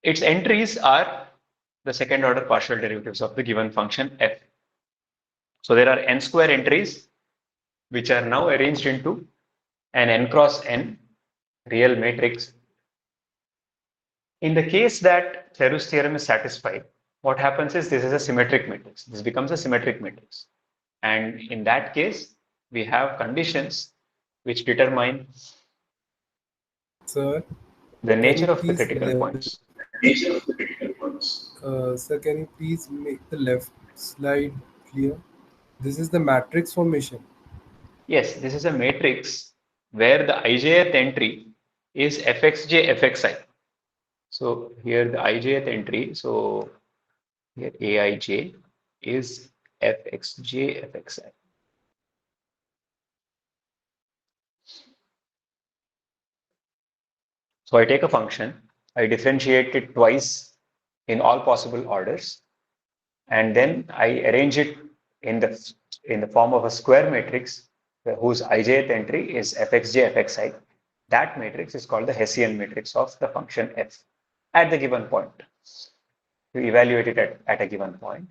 B: Its entries are the second order partial derivatives of the given function f. So there are n square entries, which are now arranged into an n cross n real matrix. In the case that Clair's theorem is satisfied, what happens is this is a symmetric matrix. This becomes a symmetric matrix. And in that case, we have conditions which determine
G: Sir,
B: the
G: can
B: nature
G: you
B: of the
G: please
B: critical points.
G: sir, can you please make the left slide clear? This is the matrix formation.
B: Yes, this is a matrix where the ijth entry is fxj fxi. So here the ijth entry, so here aij is fxj fxi. So I take a function, I differentiate it twice in all possible orders, and then I arrange it in the form of a square matrix whose ijth entry is fxj fxi. That matrix is called the Hessian matrix of the function f at the given point. You evaluate it at a given point.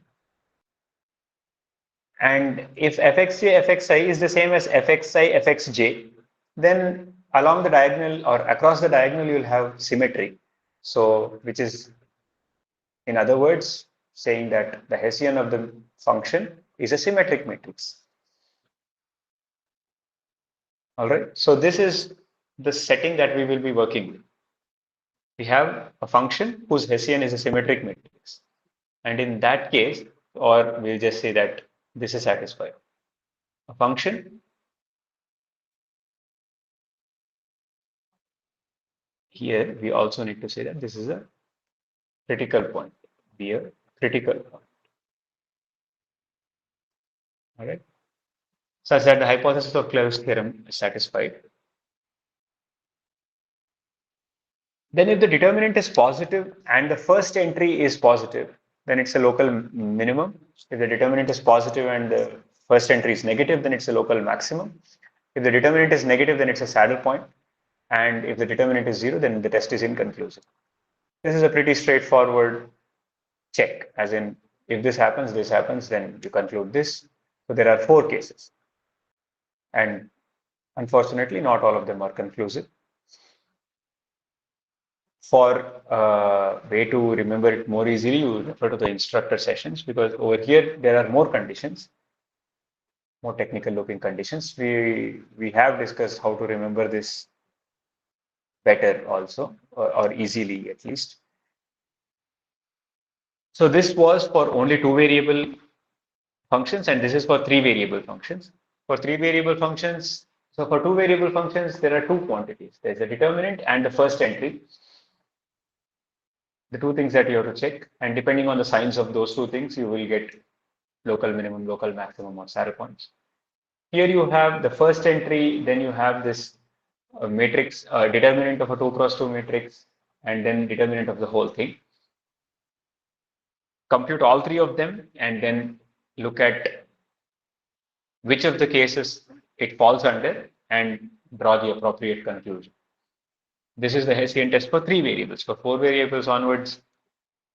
B: And if fxj fxi is the same as fxi fxj, then along the diagonal or across the diagonal you'll have symmetry. So which is, in other words, saying that the Hessian of the function is a symmetric matrix. All right. So this is the setting that we will be working with. We have a function whose Hessian is a symmetric matrix. And in that case, or we'll just say that this is satisfied. A function here, we also need to say that this is a critical point, be a critical point. All right. Such that the hypothesis of Clair's theorem is satisfied. Then if the determinant is positive and the first entry is positive, then it's a local minimum. If the determinant is positive and the first entry is negative, then it's a local maximum. If the determinant is negative, then it's a saddle point. And if the determinant is zero, then the test is inconclusive. This is a pretty straightforward check, as in if this happens, then you conclude this. So there are 4 cases. And unfortunately, not all of them are conclusive. For a way to remember it more easily, you refer to the instructor sessions, because over here there are more conditions, more technical looking conditions. We have discussed how to remember this better also, or easily at least. So this was for only 2 variable functions, and this is for 3 variable functions. For 3 variable functions, so for 2 variable functions, there are 2 quantities. There's a determinant and the first entry. The 2 things that you have to check, and depending on the signs of those 2 things, you will get local minimum, local maximum, or saddle points. Here you have the first entry, then you have this matrix, determinant of a 2 cross 2 matrix, and then determinant of the whole thing. Compute all 3 of them, and then look at which of the cases it falls under and draw the appropriate conclusion. This is the Hessian test for 3 variables. For 4 variables onwards,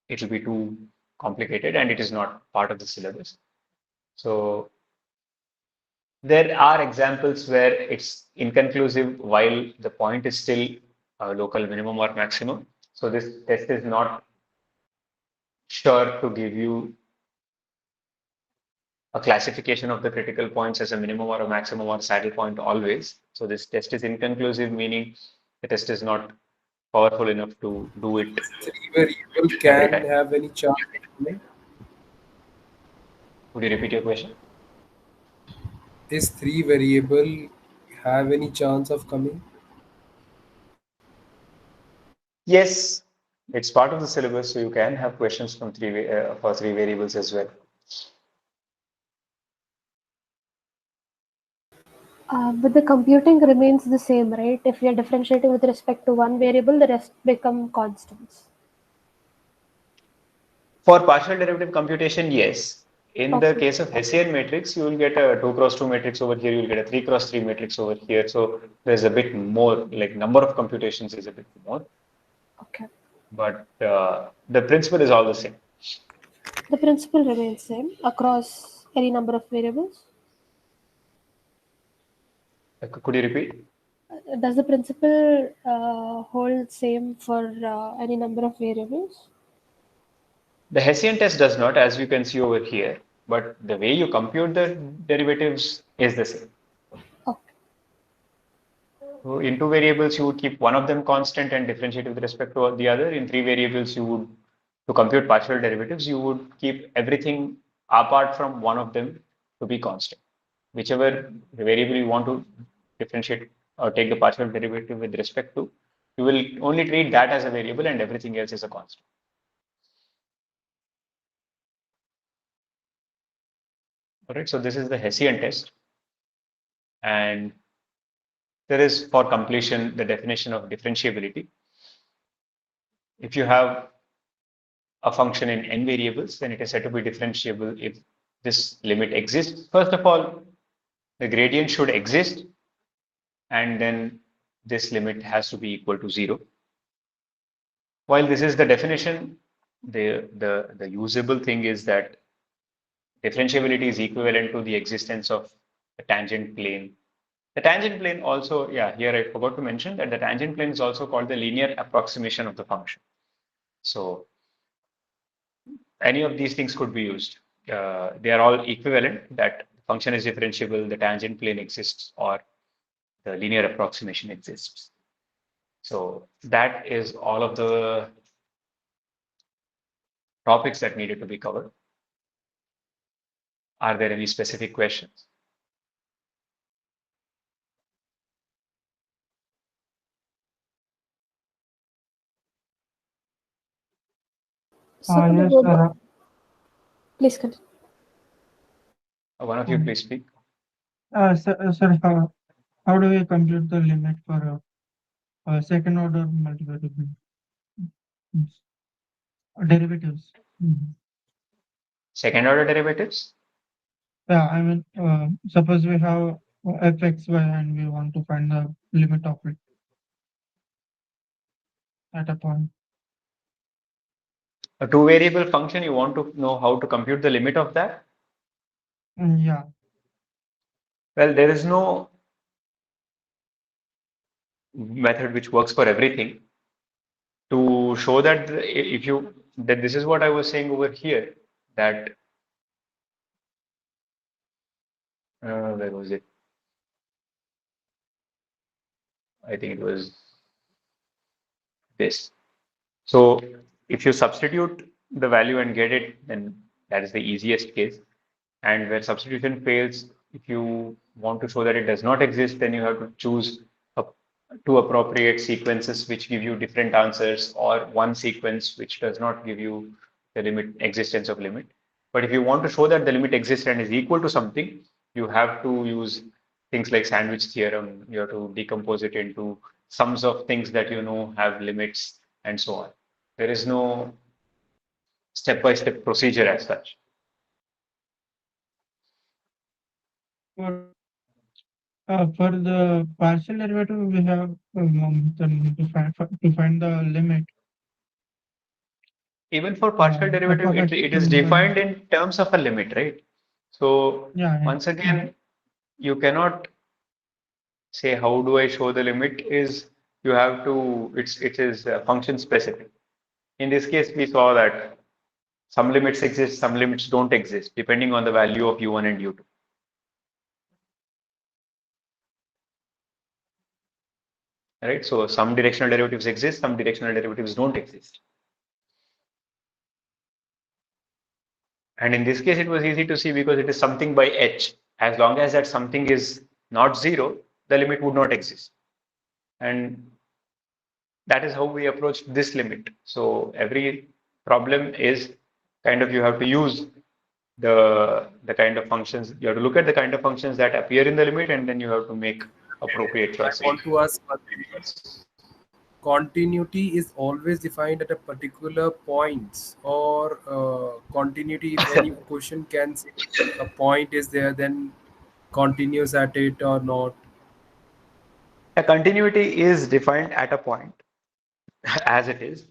B: it will be too complicated and it is not part of the syllabus. So there are examples where it's inconclusive while the point is still a local minimum or maximum. So this test is not sure to give you a classification of the critical points as a minimum or a maximum or saddle point always. So this test is inconclusive, meaning the test is not powerful enough to do it
G: Three variable
B: every
G: can
B: time.
G: have any chance of coming?
B: Would you repeat your question?
G: Is 3 variable have any chance of coming?
B: Yes, it's part of the syllabus, so you can have questions from for 3 variables as well.
E: But the computing remains the same, right? If we are differentiating with respect to one variable, the rest become constants.
B: For partial derivative computation, yes. In the
E: Okay.
B: case of Hessian matrix, you will get a 2 cross 2 matrix over here, you will get a 3 cross 3 matrix over here. So there's a bit more, like number of computations is a bit more,
E: Okay.
B: but the principle is all the same.
E: The principle remains same across any number of variables.
B: Could you repeat?
E: Does the principle hold same for any number of variables?
B: The Hessian test does not, as you can see over here, but the way you compute the derivatives is the same.
E: Okay.
B: So in 2 variables, you would keep one of them constant and differentiate with respect to the other. In 3 variables, you would, to compute partial derivatives, you would keep everything apart from one of them to be constant. Whichever variable you want to differentiate or take the partial derivative with respect to, you will only treat that as a variable and everything else is a constant. All right, so this is the Hessian test. And there is, for completion, the definition of differentiability. If you have a function in n variables, then it is said to be differentiable if this limit exists. First of all, the gradient should exist, and then this limit has to be equal to 0. While this is the definition, the usable thing is that differentiability is equivalent to the existence of a tangent plane. The tangent plane also, yeah, here I forgot to mention that the tangent plane is also called the linear approximation of the function. So any of these things could be used. They are all equivalent, that the function is differentiable, the tangent plane exists, or the linear approximation exists. So that is all of the topics that needed to be covered. Are there any specific questions?
E: So can we
F: Yes,
E: go back? Please continue.
B: One of you please speak.
F: sir, how do we compute the limit for a second order multivariable derivatives?
B: Second order derivatives?
F: Yeah, I mean, suppose we have fxy and we want to find the limit of it at a point.
B: A 2 variable function, you want to know how to compute the limit of that?
F: Yeah.
B: Well, there is no method which works for everything. To show that if you, that this is what I was saying over here, that where was it? I think it was this. So if you substitute the value and get it, then that is the easiest case. And where substitution fails, if you want to show that it does not exist, then you have to choose a, two appropriate sequences which give you different answers, or one sequence which does not give you the existence of limit. But if you want to show that the limit exists and is equal to something, you have to use things like sandwich theorem. You have to decompose it into sums of things that you know have limits and so on. There is no step-by-step procedure as such.
F: For the partial derivative, we have to find the limit.
B: Even for partial
F: F
B: derivative,
F: of x
B: it is
F: equal,
B: defined in terms of a limit, right? So
F: yeah,
B: once again, you cannot say how do I show the limit is you have to, it is function specific. In this case, we saw that some limits exist, some limits don't exist, depending on the value of u1 and u2. Right? So some directional derivatives exist, some directional derivatives don't exist. And in this case, it was easy to see because it is something by h. As long as that something is not zero, the limit would not exist. And that is how we approached this limit. So every problem is kind of you have to use the kind of functions, you have to look at the kind of functions that appear in the limit, and then you have to make appropriate
G: I
B: choices.
G: want to ask one thing. Continuity is always defined at a particular point, or continuity, if any question can say a point is there, then continues at it or not.
B: A continuity is defined at a point as it is.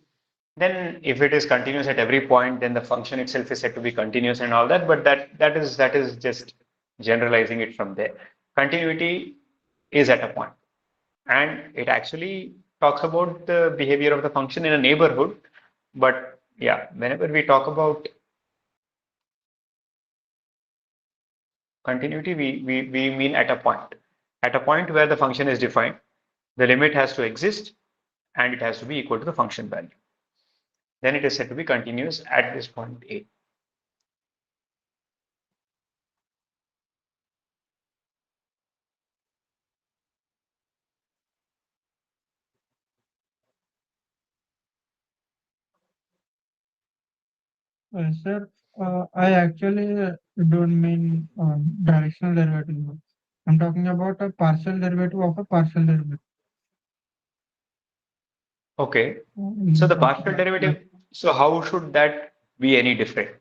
B: Then if it is continuous at every point, then the function itself is said to be continuous and all that. But that is just generalizing it from there. Continuity is at a point, and it actually talks about the behavior of the function in a neighborhood. But yeah, whenever we talk about continuity, we mean at a point. At a point where the function is defined, the limit has to exist and it has to be equal to the function value. Then it is said to be continuous at this point A.
F: sir, I actually don't mean directional derivative. I'm talking about a partial derivative of a partial derivative.
B: Okay. So the partial derivative, so how should that be any different?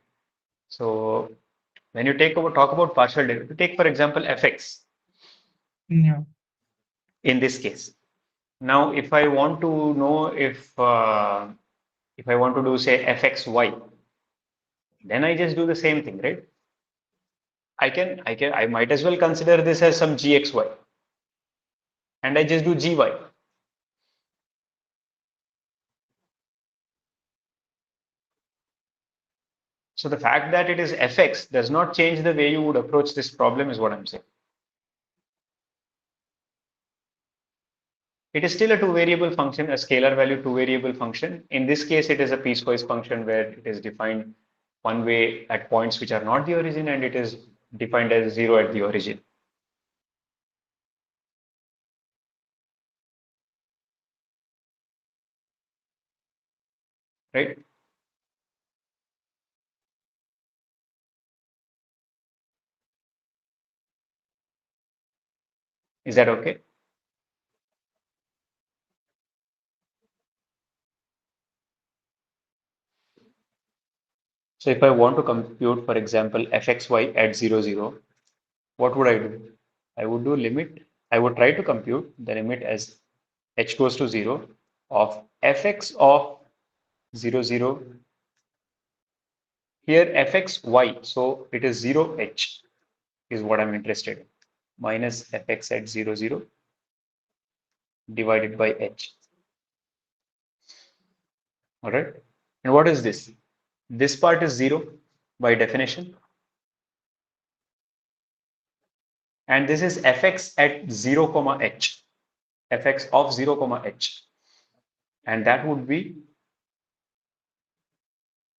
B: So when you talk about partial derivative, take for example fx
F: Yeah.
B: in this case. Now, if I want to know if I want to do say fxy, then I just do the same thing, right? I might as well consider this as some gxy, and I just do gy. So the fact that it is fx does not change the way you would approach this problem, is what I'm saying. It is still a two variable function, a scalar value two variable function. In this case, it is a piecewise function where it is defined one way at points which are not the origin, and it is defined as zero at the origin. Right? Is that okay? So if I want to compute, for example, fxy at 0, 0, what would I do? I would do limit. I would try to compute the limit as h goes to 0 of fx of 0, 0. Here fxy, so it is 0h is what I'm interested in. Minus fx at 0, 0 divided by h. All right. And what is this? This part is 0 by definition. And this is fx at 0 comma h, fx of 0 comma h, and that would be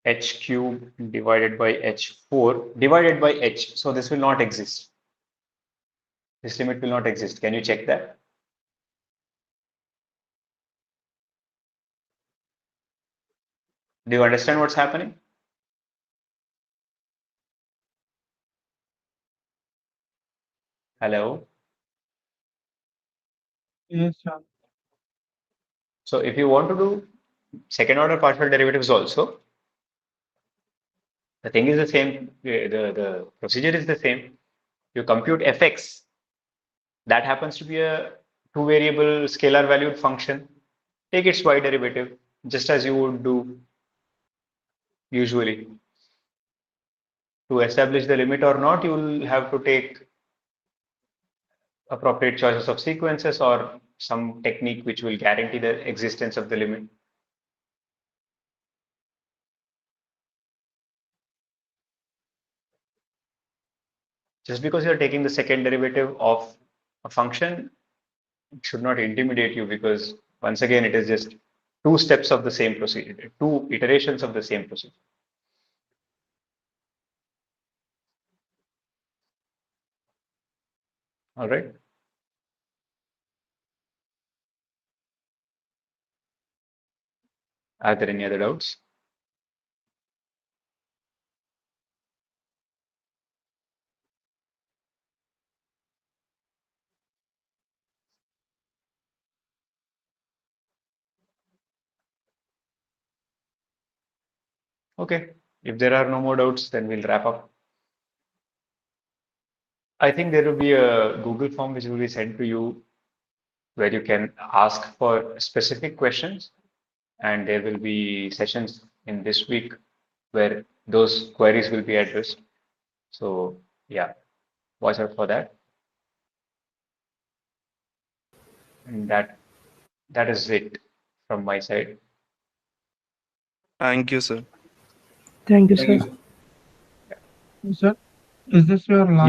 B: h cube divided by h4 divided by h. So this will not exist. This limit will not exist. Can you check that? Do you understand what's happening? Hello?
F: Yes, sir.
B: So if you want to do second order partial derivatives also, the thing is the same. The procedure is the same. You compute fx. that happens to be a two variable scalar valued function, take its y derivative just as you would do usually. To establish the limit or not, you will have to take appropriate choices of sequences or some technique which will guarantee the existence of the limit. Just because you're taking the second derivative of a function, it should not intimidate you, because once again, it is just two steps of the same procedure, two iterations of the same procedure. All right. Are there any other doubts? Okay. If there are no more doubts, then we'll wrap up. I think there will be a Google form which will be sent to you where you can ask for specific questions, and there will be sessions in this week where those queries will be addressed. So yeah, watch out for that. And that is it from my side.
L: Thank you, sir.
C: Thank you,
D: Thank you,
C: sir.
D: sir.
F: Sir, is this your last?